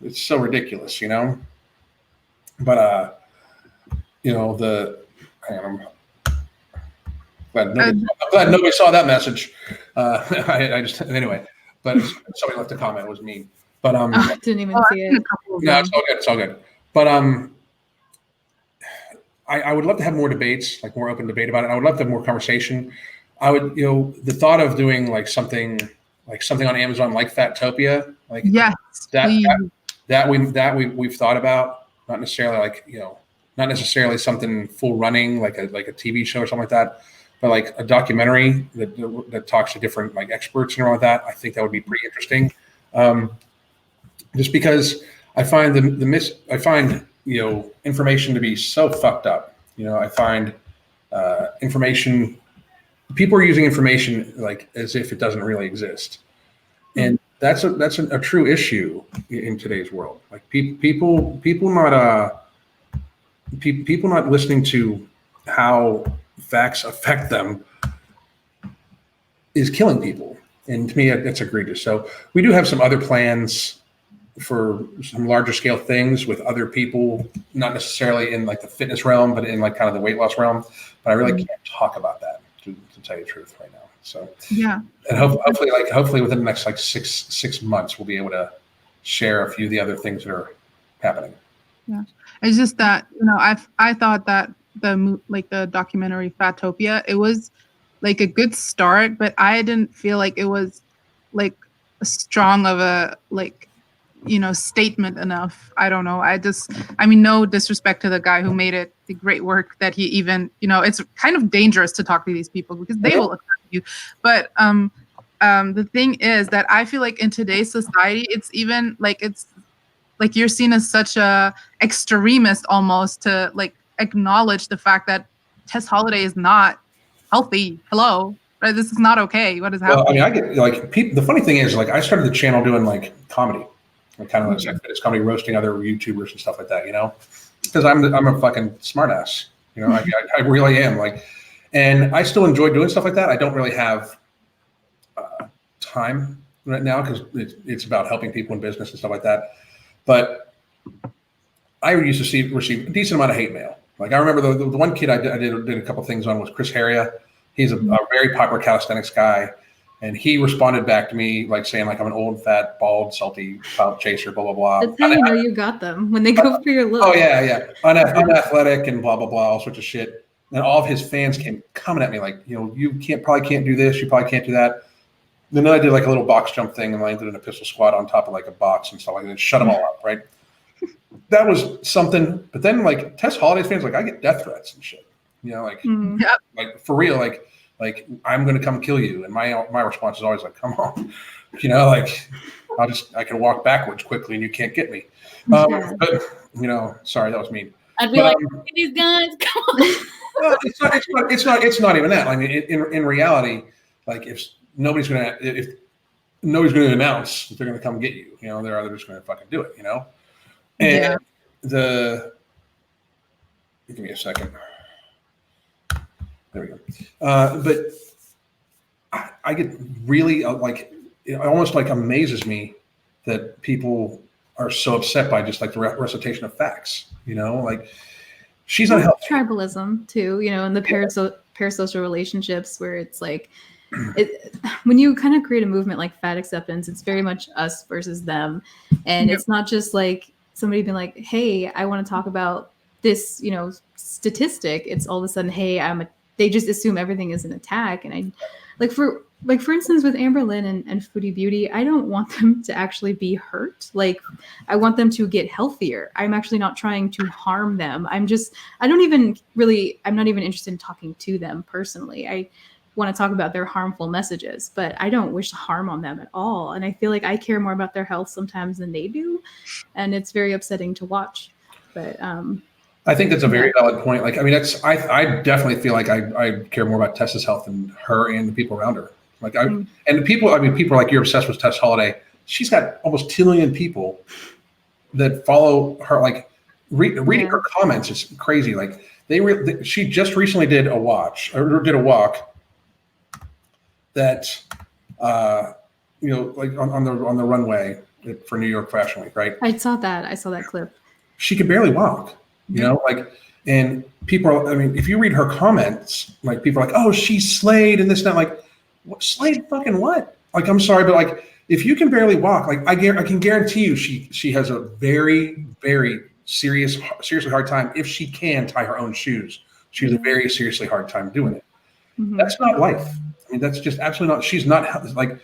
It's so ridiculous. But I'm glad nobody saw that message. Anyway, but somebody left a comment. It was me. But didn't even see it. No, it's all good. But I would love to have more debates, like more open debate about it. I would love to have more conversation. I would, the thought of doing like something on Amazon like Fatopia, like yes, we've thought about, not necessarily something full running like a TV show or something like that, but like a documentary that talks to different like experts and all of that. I think that would be pretty interesting. Just because I find information to be so fucked up. I find information. People are using information like as if it doesn't really exist, and that's a true issue in today's world. Like people not listening to how facts affect them is killing people, and to me that's egregious. So we do have some other plans for some larger scale things with other people, not necessarily in like the fitness realm, but in like kind of the weight loss realm. But I really can't talk about that to tell you the truth right now. So yeah, and hopefully within the next like six months we'll be able to share a few of the other things that are happening. Yeah, it's just that I thought that the documentary Fatopia, it was like a good start, but I didn't feel like it was like a strong of a statement enough. I don't know. No disrespect to the guy who made it, the great work that he even, it's kind of dangerous to talk to these people because they will attack you. But the thing is that I feel like in today's society, it's even it's like you're seen as such a extremist almost to like acknowledge the fact that Tess Holiday is not healthy. Hello. Right? This is not okay. What is happening? Well, I get like the funny thing is like I started the channel doing like comedy. Kind of like fitness comedy, roasting other YouTubers and stuff like that, because I'm a fucking smartass, I really am. Like, and I still enjoy doing stuff like that. I don't really have time right now because it's about helping people in business and stuff like that. But I used to receive a decent amount of hate mail. Like I remember the one kid I did a couple things on was Chris Heria. He's a very popular calisthenics guy. And he responded back to me like saying like I'm an old, fat, bald, salty clout chaser, blah blah blah. That's how you know you got them when they go for your look. Oh yeah, unathletic and blah blah blah, all sorts of shit. And all of his fans came coming at me like, you probably can't do this, you probably can't do that. And then I did like a little box jump thing and landed in a pistol squat on top of like a box and stuff like that, and shut them all up, right? That was something. But then like Tess Holiday's fans, like I get death threats and shit. Like for real, like I'm going to come kill you. And my response is always like, come on, like I can walk backwards quickly and you can't get me. But sorry, that was mean. I'd be these guns, come on. Well, it's not even that. I mean, in reality, like if nobody's going to announce that they're going to come get you, they're just going to fucking do it, and give me a second. There we go. But I get really it almost like amazes me that people are so upset by just like the recitation of facts. Like she's unhealthy. Tribalism too, and the parasocial relationships where it's like, when you kind of create a movement like fat acceptance, it's very much us versus them. And it's not just like somebody being like, hey, I want to talk about this, statistic. It's all of a sudden, hey, they just assume everything is an attack. And for instance, with Amberlynn and Foodie Beauty, I don't want them to actually be hurt. Like, I want them to get healthier. I'm actually not trying to harm them. I'm not even interested in talking to them personally. I want to talk about their harmful messages, but I don't wish harm on them at all. And I feel like I care more about their health sometimes than they do. And it's very upsetting to watch. But I think that's a very valid point. Like, I mean, I definitely feel like I care more about Tessa's health than her and the people around her. Like, and the people are like, you're obsessed with Tess Holiday. She's got almost 2 million people that follow her. Like, reading her comments is crazy. Like, she just recently did a walk that, like on the runway for New York Fashion Week, right? I saw that clip. She could barely walk, and people if you read her comments, like, people are like, oh, she's slayed and this and that. Like, what, slayed fucking what? Like, I'm sorry, but like, if you can barely walk, like, I can guarantee you she has a very, very seriously hard time. If she can tie her own shoes, she has a very seriously hard time doing it. Mm-hmm. That's not life. I mean, that's just absolutely not. She's not, like,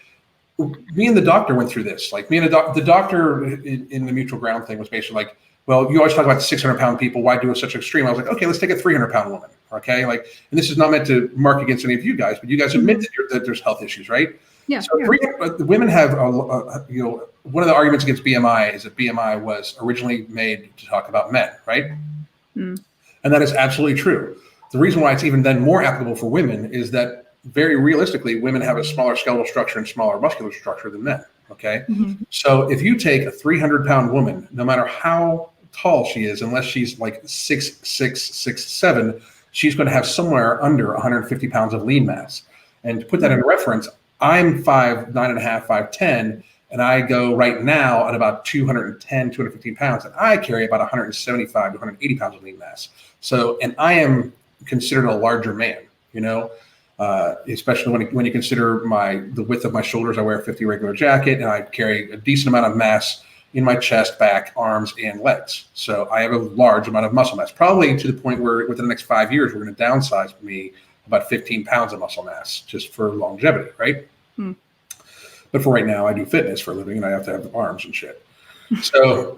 me and the doctor went through this. Like, me and the doctor in the mutual ground thing was basically like, well, you always talk about 600-pound people. Why do it such extreme? I was like, okay, let's take a 300-pound woman. Okay. Like, and this is not meant to mark against any of you guys, but you guys admit that there's health issues, right? Yeah. So women have, one of the arguments against BMI is that BMI was originally made to talk about men, right? Mm. And that is absolutely true. The reason why it's even then more applicable for women is that, very realistically, women have a smaller skeletal structure and smaller muscular structure than men. Okay. Mm-hmm. So if you take a 300-pound woman, no matter how tall she is, unless she's like 6'6", 6'7", she's going to have somewhere under 150 pounds of lean mass. And to put that in reference, I'm 5'9.5", 5'10", and I go right now at about 210, 215 pounds, and I carry about 175 to 180 pounds of lean mass. So, and I am considered a larger man, especially when you consider the width of my shoulders. I wear a 50 regular jacket, and I carry a decent amount of mass in my chest, back, arms, and legs. So I have a large amount of muscle mass, probably to the point where within the next 5 years, we're going to downsize me about 15 pounds of muscle mass just for longevity, right? Hmm. But for right now, I do fitness for a living, and I have to have arms and shit. So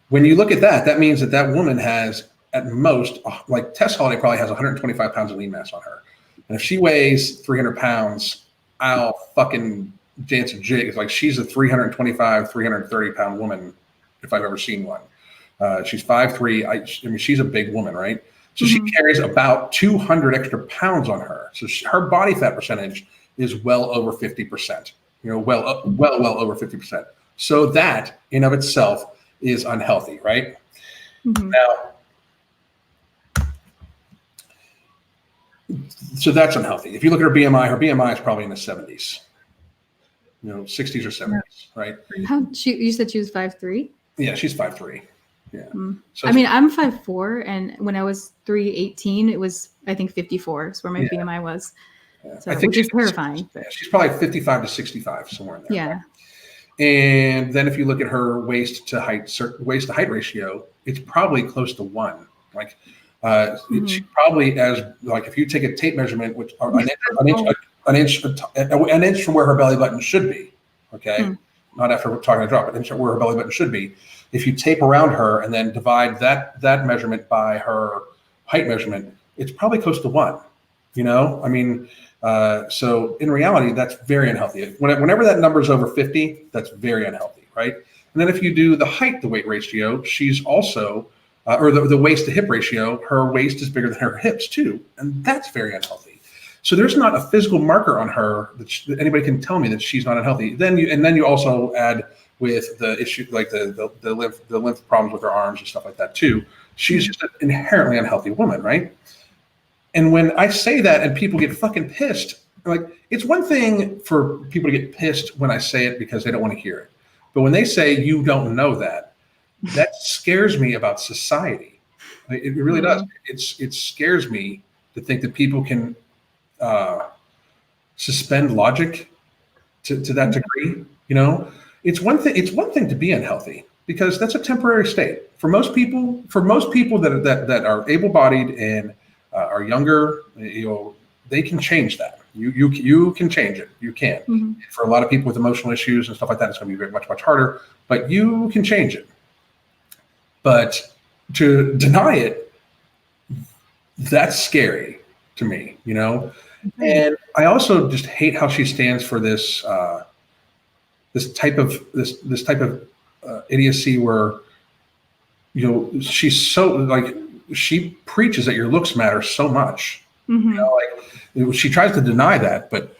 when you look at that, that means that woman has, at most, like Tess Holiday probably has 125 pounds of lean mass on her. And if she weighs 300 pounds, I'll fucking dance a jig. It's like, she's a 325, 330 pound woman if I've ever seen one. She's 5'3". I mean, she's a big woman, right? So she carries about 200 extra pounds on her. So her body fat percentage is well over 50%. Well over 50%. So that in of itself is unhealthy, right? Mm-hmm. Now, so that's unhealthy. If you look at her BMI is probably in the 70s. 60s or 70s, right? You said she was 5'3"? Yeah, she's 5'3". Yeah. Mm. So I'm 5'4", and when I was 318, it was, I think, 54 is where my BMI was. Yeah. So, which is terrifying. Yeah, she's probably 55 to 65, somewhere in there. Yeah. Right? And then if you look at her waist to height ratio, it's probably close to 1. Like, she probably, as like, if you take a tape measurement, which are an inch from where her belly button should be, okay? Not after we're talking a drop, an inch where her belly button should be. If you tape around her and then divide that measurement by her height measurement, it's probably close to 1. I mean, so in reality, that's very unhealthy. Whenever that number is over 50, that's very unhealthy, right? And then if you do the height to weight ratio, she's also, or the waist to hip ratio, her waist is bigger than her hips too, and that's very unhealthy. So there's not a physical marker on her that anybody can tell me that she's not unhealthy. Then you also add with the issue, like the lymph problems with her arms and stuff like that too. She's just an inherently unhealthy woman, right? And when I say that and people get fucking pissed, like, it's one thing for people to get pissed when I say it because they don't want to hear it. But when they say you don't know that scares me about society. It really does. It scares me to think that people can suspend logic to that degree. You know, it's one thing. It's one thing to be unhealthy because that's a temporary state for most people. For most people that are able-bodied and are younger, you know, they can change that. You can change it. You can. Mm-hmm. For a lot of people with emotional issues and stuff like that, it's going to be much harder. But you can change it. But to deny it, that's scary to me, you know. And I also just hate how she stands for this this type of idiocy where, you know, she's so like she preaches that your looks matter so much. Mm-hmm. You know, like she tries to deny that, but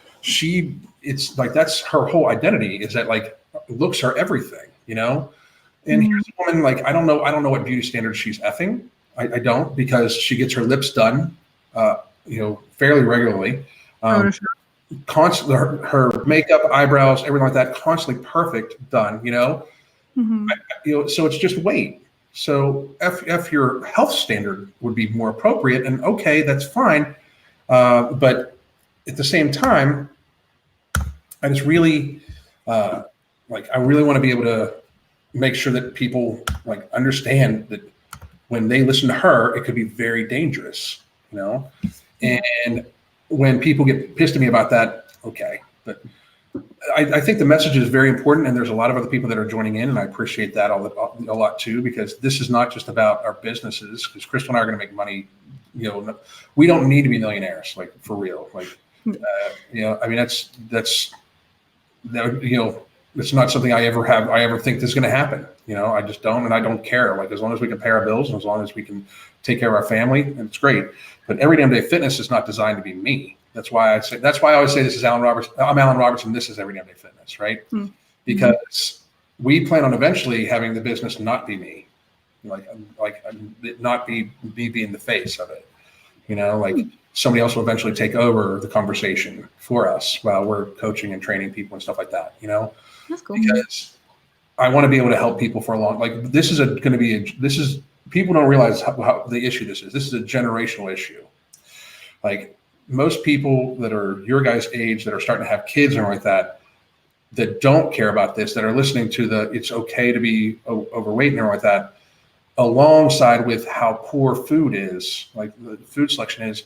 it's like that's her whole identity is that like looks are everything, you know. And here's a woman like I don't know what beauty standards she's effing. I don't because she gets her lips done, you know, fairly regularly. Constantly, her makeup, eyebrows, everything like that, constantly perfect done. You know, Mm-hmm. you know. So it's just weight. So if your health standard would be more appropriate, and okay, that's fine. But at the same time, I just really like I really want to be able to make sure that people like understand that when they listen to her, it could be very dangerous, you know? And when people get pissed at me about that, okay. But I think the message is very important, and there's a lot of other people that are joining in, and I appreciate that a lot too, because this is not just about our businesses, because Crystal and I are going to make money. You know, we don't need to be millionaires, like for real. Like, you know, I mean, that's you know, it's not something I ever think this is going to happen. You know, I just don't, and I don't care. Like as long as we can pay our bills and as long as we can take care of our family, it's great. But every damn day fitness is not designed to be me. That's why I always say this is Alan Roberts. I'm Alan Roberts, and this is Every Damn Day Fitness, right? Mm-hmm. Because we plan on eventually having the business not be me, like not be me being the face of it. You know, like somebody else will eventually take over the conversation for us while we're coaching and training people and stuff like that. You know, that's cool. Because I want to be able to help people for a long. Like this is people don't realize how the issue this is. This is a generational issue. Like most people that are your guys' age that are starting to have kids and like that don't care about this, that are listening to it's okay to be overweight and like that, alongside with how poor food is, like the food selection is,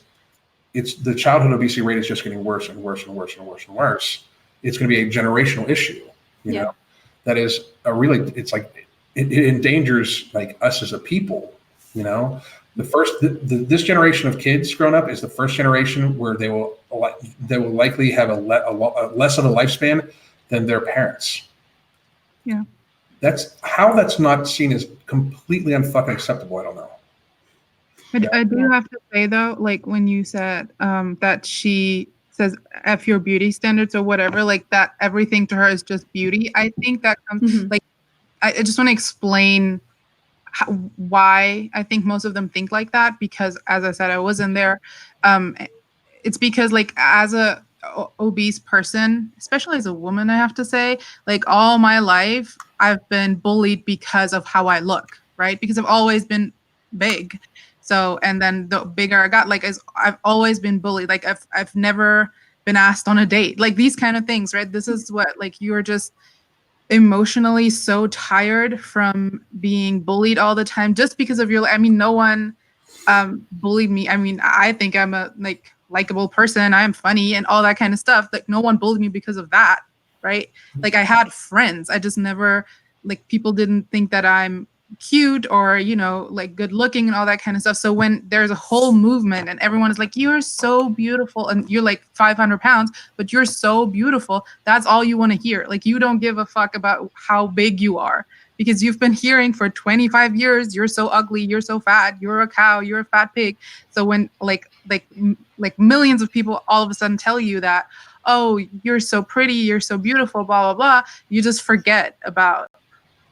it's the childhood obesity rate is just getting worse and worse and worse and worse and worse. It's going to be a generational issue, you know, that is it's like, it endangers like us as a people, you know. This generation of kids growing up is the first generation where they will likely have a less of a lifespan than their parents. Yeah. That's not seen as completely unfucking acceptable. I don't know. I do have to say though, like when you said that she says F your beauty standards or whatever, like that everything to her is just beauty. I think that comes like I just want to explain why I think most of them think like that, because as I said, I wasn't there. It's because like as a obese person, especially as a woman, I have to say, like all my life I've been bullied because of how I look, right? Because I've always been big. So, and then the bigger I got, like I've always been bullied. Like I've never been asked on a date, like these kind of things, right? This is what, like, you're just emotionally so tired from being bullied all the time just because of your, I mean, no one bullied me. I mean, I think I'm a likable person. I'm funny and all that kind of stuff. Like no one bullied me because of that, right? Like I had friends. I just never, like, people didn't think that I'm cute or, you know, like good looking and all that kind of stuff. So when there's a whole movement and everyone is like, you're so beautiful and you're like 500 pounds, but you're so beautiful, that's all you want to hear. Like you don't give a fuck about how big you are because you've been hearing for 25 years, you're so ugly, you're so fat, you're a cow, you're a fat pig. So when like millions of people all of a sudden tell you that, oh, you're so pretty, you're so beautiful, blah, blah, blah, you just forget about,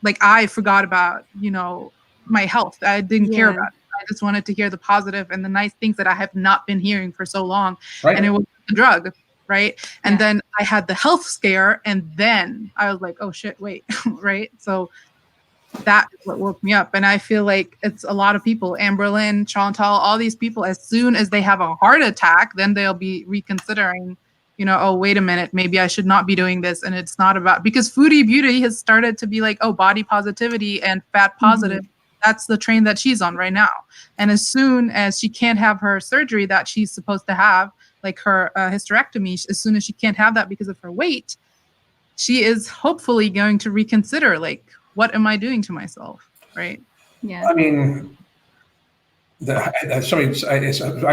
like, I forgot about, you know, my health. I didn't care about it. I just wanted to hear the positive and the nice things that I have not been hearing for so long. Right. And it was the drug, right? And then I had the health scare and then I was like, oh shit, wait, right? So that is what woke me up. And I feel like it's a lot of people, Amberlynn, Chantal, all these people, as soon as they have a heart attack, then they'll be reconsidering, oh, wait a minute, maybe I should not be doing this. And it's not about, because foodie beauty has started to be like, oh, body positivity and fat positive. That's the train that she's on right now. And as soon as she can't have her surgery that she's supposed to have, like her hysterectomy, as soon as she can't have that because of her weight, she is hopefully going to reconsider, like, what am I doing to myself, right? Yeah. I mean, I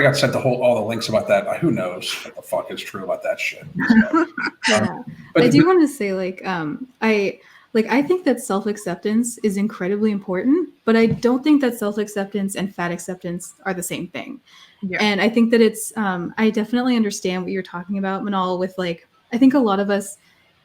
got sent all the links about that. Who knows what the fuck is true about that shit? So, Yeah. I do want to say, I think that self-acceptance is incredibly important, but I don't think that self-acceptance and fat acceptance are the same thing. Yeah. And I think that it's, I definitely understand what you're talking about, Manal, with I think a lot of us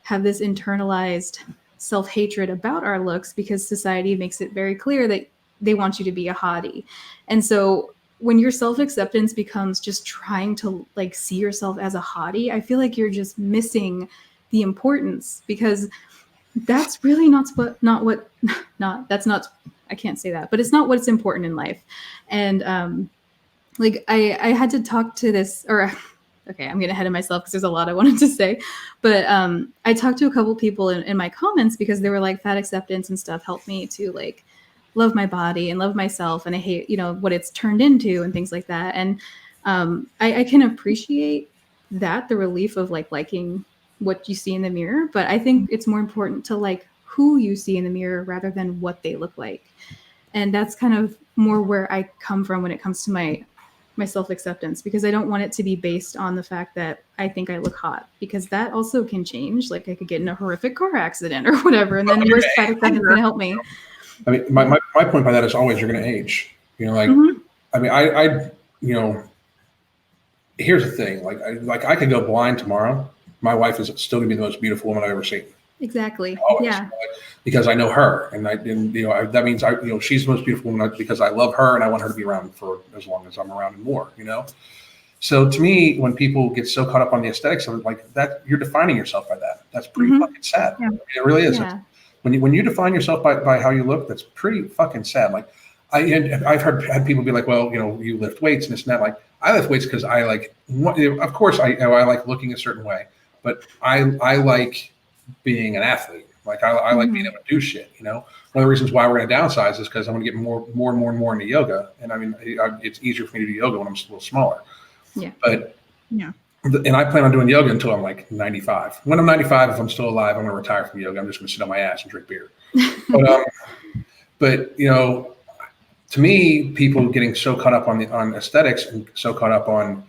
have this internalized self-hatred about our looks because society makes it very clear that they want you to be a hottie. And so when your self-acceptance becomes just trying to see yourself as a hottie, I feel like you're just missing the importance, because that's really I can't say that, but it's not what's important in life. And I had to talk to this, or okay, I'm getting ahead of myself because there's a lot I wanted to say, but I talked to a couple people in my comments because they were like, fat acceptance and stuff helped me to love my body and love myself, and I hate what it's turned into and things like that. And I can appreciate that, the relief of liking what you see in the mirror, but I think it's more important to like who you see in the mirror rather than what they look like. And that's kind of more where I come from when it comes to my self-acceptance, because I don't want it to be based on the fact that I think I look hot, because that also can change. Like I could get in a horrific car accident or whatever, and then where's fat acceptance going to help me? I mean, my point by that is always you're going to age. I mean, here's the thing. I could go blind tomorrow. My wife is still going to be the most beautiful woman I've ever seen. Exactly. Always. Yeah. Because I know her, and that means she's the most beautiful woman because I love her and I want her to be around for as long as I'm around and more. So to me, when people get so caught up on the aesthetics of it, like that, you're defining yourself by that. That's pretty fucking sad. Yeah. It really is. Yeah. When you define yourself by how you look, that's pretty fucking sad. Like I've had people be like, well, you lift weights and this and that. Like I lift weights because I like. Of course, I like looking a certain way, but I like being an athlete. Like I like being able to do shit. One of the reasons why we're going to downsize is because I'm going to get more into yoga. And I mean, it's easier for me to do yoga when I'm a little smaller. Yeah. But yeah. And I plan on doing yoga until I'm like 95. When I'm 95, if I'm still alive, I'm going to retire from yoga. I'm just going to sit on my ass and drink beer. But to me, people getting so caught up on aesthetics and so caught up on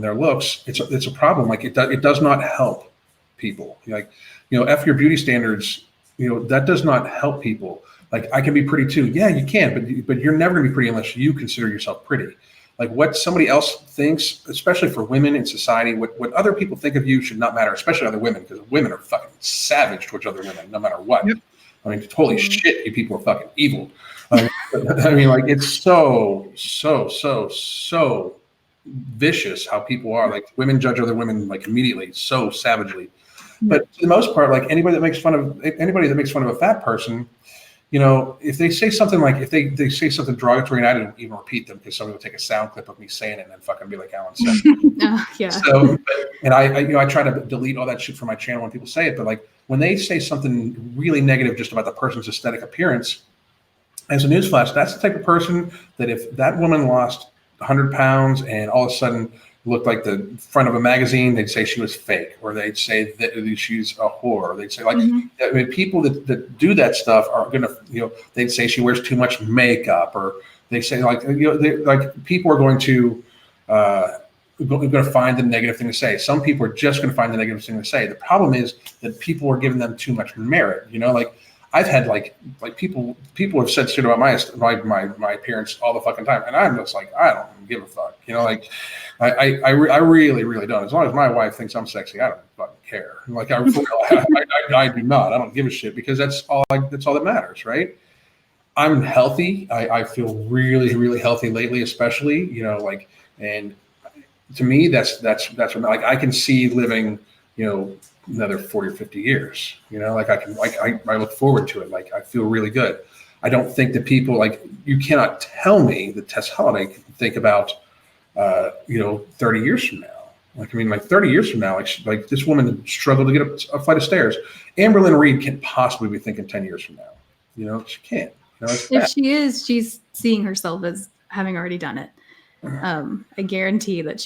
their looks, it's a problem. Like it does not help people. F your beauty standards. That does not help people. Like I can be pretty too. Yeah, you can, but you're never going to be pretty unless you consider yourself pretty. Like what somebody else thinks, especially for women in society, what other people think of you should not matter, especially other women, because women are fucking savage towards other women, no matter what. Yep. I mean, holy shit, you people are fucking evil. I mean, like it's so vicious how people are. Like women judge other women like immediately, so savagely. But for the most part, like anybody that makes fun of a fat person, if they say something like, if they say something derogatory, and I don't even repeat them because somebody will take a sound clip of me saying it and then fucking be like Alan said. Yeah. So, and I try to delete all that shit from my channel when people say it, but like when they say something really negative just about the person's aesthetic appearance, as a newsflash, that's the type of person that if that woman lost 100 pounds and all of a sudden looked like the front of a magazine, they'd say she was fake, or they'd say that she's a whore. Or they'd say I mean, people that do that stuff are gonna, they'd say she wears too much makeup, or they say people are going to find the negative thing to say. Some people are just going to find the negative thing to say. The problem is that people are giving them too much merit. I've had like people have said shit about my appearance all the fucking time, and I'm just like, I don't give a fuck. I really don't. As long as my wife thinks I'm sexy, I don't fucking care. Like I do not. I don't give a shit, because that's all that matters, right? I'm healthy. I feel really, really healthy lately, especially. And to me, that's what, like I can see living another 40 or 50 years. Like I look forward to it. Like I feel really good. I don't think that people you cannot tell me that Tess Holliday can think about 30 years from now. 30 years from now, like this woman struggled to get up a flight of stairs. Amberlynn Reed can't possibly be thinking 10 years from now. She can't. If she is, she's seeing herself as having already done it. I guarantee that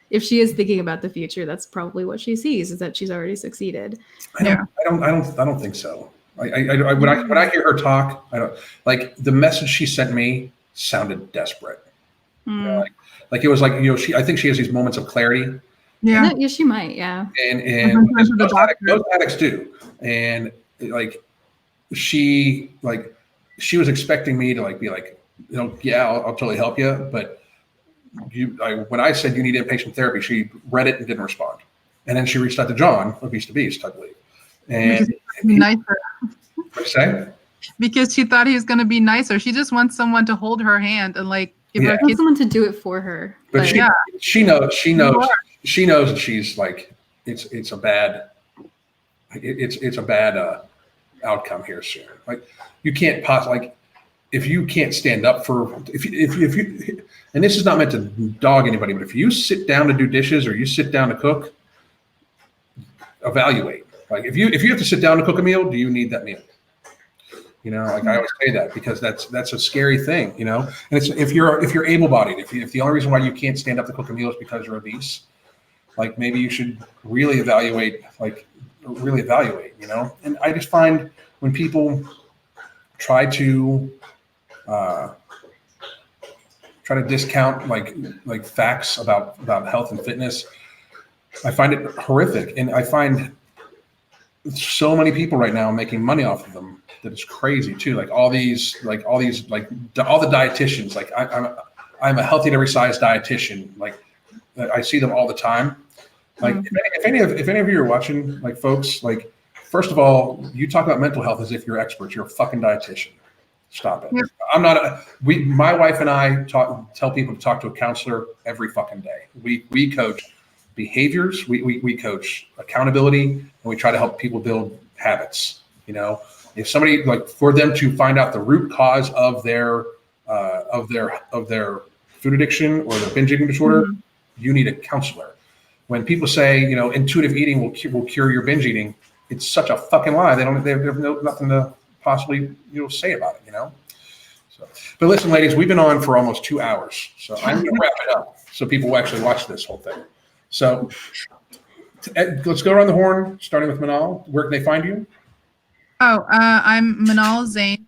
if she is thinking about the future, that's probably what she sees, is that she's already succeeded. I don't think so. When I hear her talk, I don't the message she sent me sounded desperate. It was I think she has these moments of clarity. Yeah. Yeah, she might. Yeah. And most addicts do. And she was expecting me to be yeah, I'll totally help you. But when I said you need inpatient therapy, she read it and didn't respond. And then she reached out to John of Beast to Beast, I believe. And nicer. What'd you say? Because she thought he was going to be nicer. She just wants someone to hold her hand and give her someone to do it for her. But she knows that she's it's a bad outcome here soon. You can't possibly if you can't stand up for if you and this is not meant to dog anybody, but if you sit down to do dishes or you sit down to cook, evaluate. If you have to sit down to cook a meal, do you need that meal? I always say that because that's a scary thing, and it's if you're able-bodied, if the only reason why you can't stand up to cook a meal is because you're obese, maybe you should really evaluate, and I just find when people try to discount facts about health and fitness, I find it horrific, and I find so many people right now making money off of them that it's crazy too. All the dietitians, I'm a healthy at every size dietitian. I see them all the time. If any of you are watching, folks, first of all, you talk about mental health as if you're experts. You're a fucking dietitian. Stop it. Yeah. I'm not. My wife and I tell people to talk to a counselor every fucking day. We coach behaviors. We coach accountability, and we try to help people build habits. If somebody for them to find out the root cause of their food addiction or their binge eating disorder, you need a counselor. When people say intuitive eating will cure your binge eating, it's such a fucking lie. They have nothing to possibly say about it. So, but listen, ladies, we've been on for almost 2 hours, so I'm going to wrap it up so people will actually watch this whole thing. So let's go around the horn, starting with Manal. Where can they find you? I'm Manal Zayn,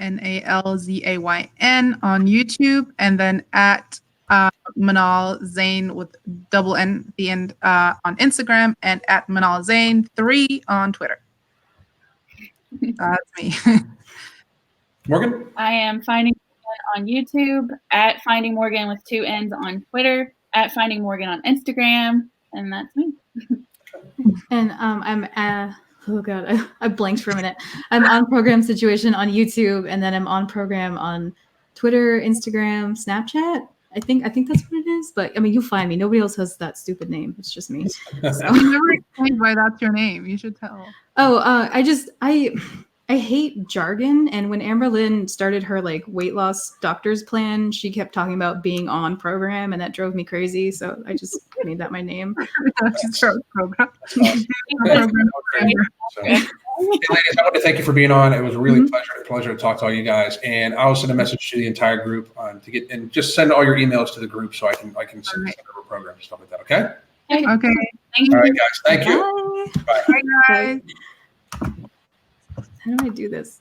Nalzayn on YouTube, and then at Manal Zayn with double N at the end on Instagram, and at Manal Zayn 3 on Twitter. That's me. Morgan? I am Finding Morgan on YouTube, at Finding Morgan with 2 N's on Twitter, at Finding Morgan on Instagram, and that's me. And I'm oh god, I blanked for a minute. I'm on Program Situation on YouTube, and then I'm on Program on Twitter, Instagram, Snapchat. I think that's what it is. But you'll find me. Nobody else has that stupid name. It's just me. So. You never explained why that's your name. You should tell. Oh, I hate jargon, and when Amberlynn started her weight loss doctor's plan, she kept talking about being on program, and that drove me crazy. So I just made that my name. Program. Ladies, I want to thank you for being on. It was a really pleasure to talk to all you guys, and I'll send a message to the entire group to get and just send all your emails to the group so I can send over programs and stuff like that. Okay. Okay. Thank you. All right, guys. Thank you. Bye. Bye. Bye, guys. How do I do this?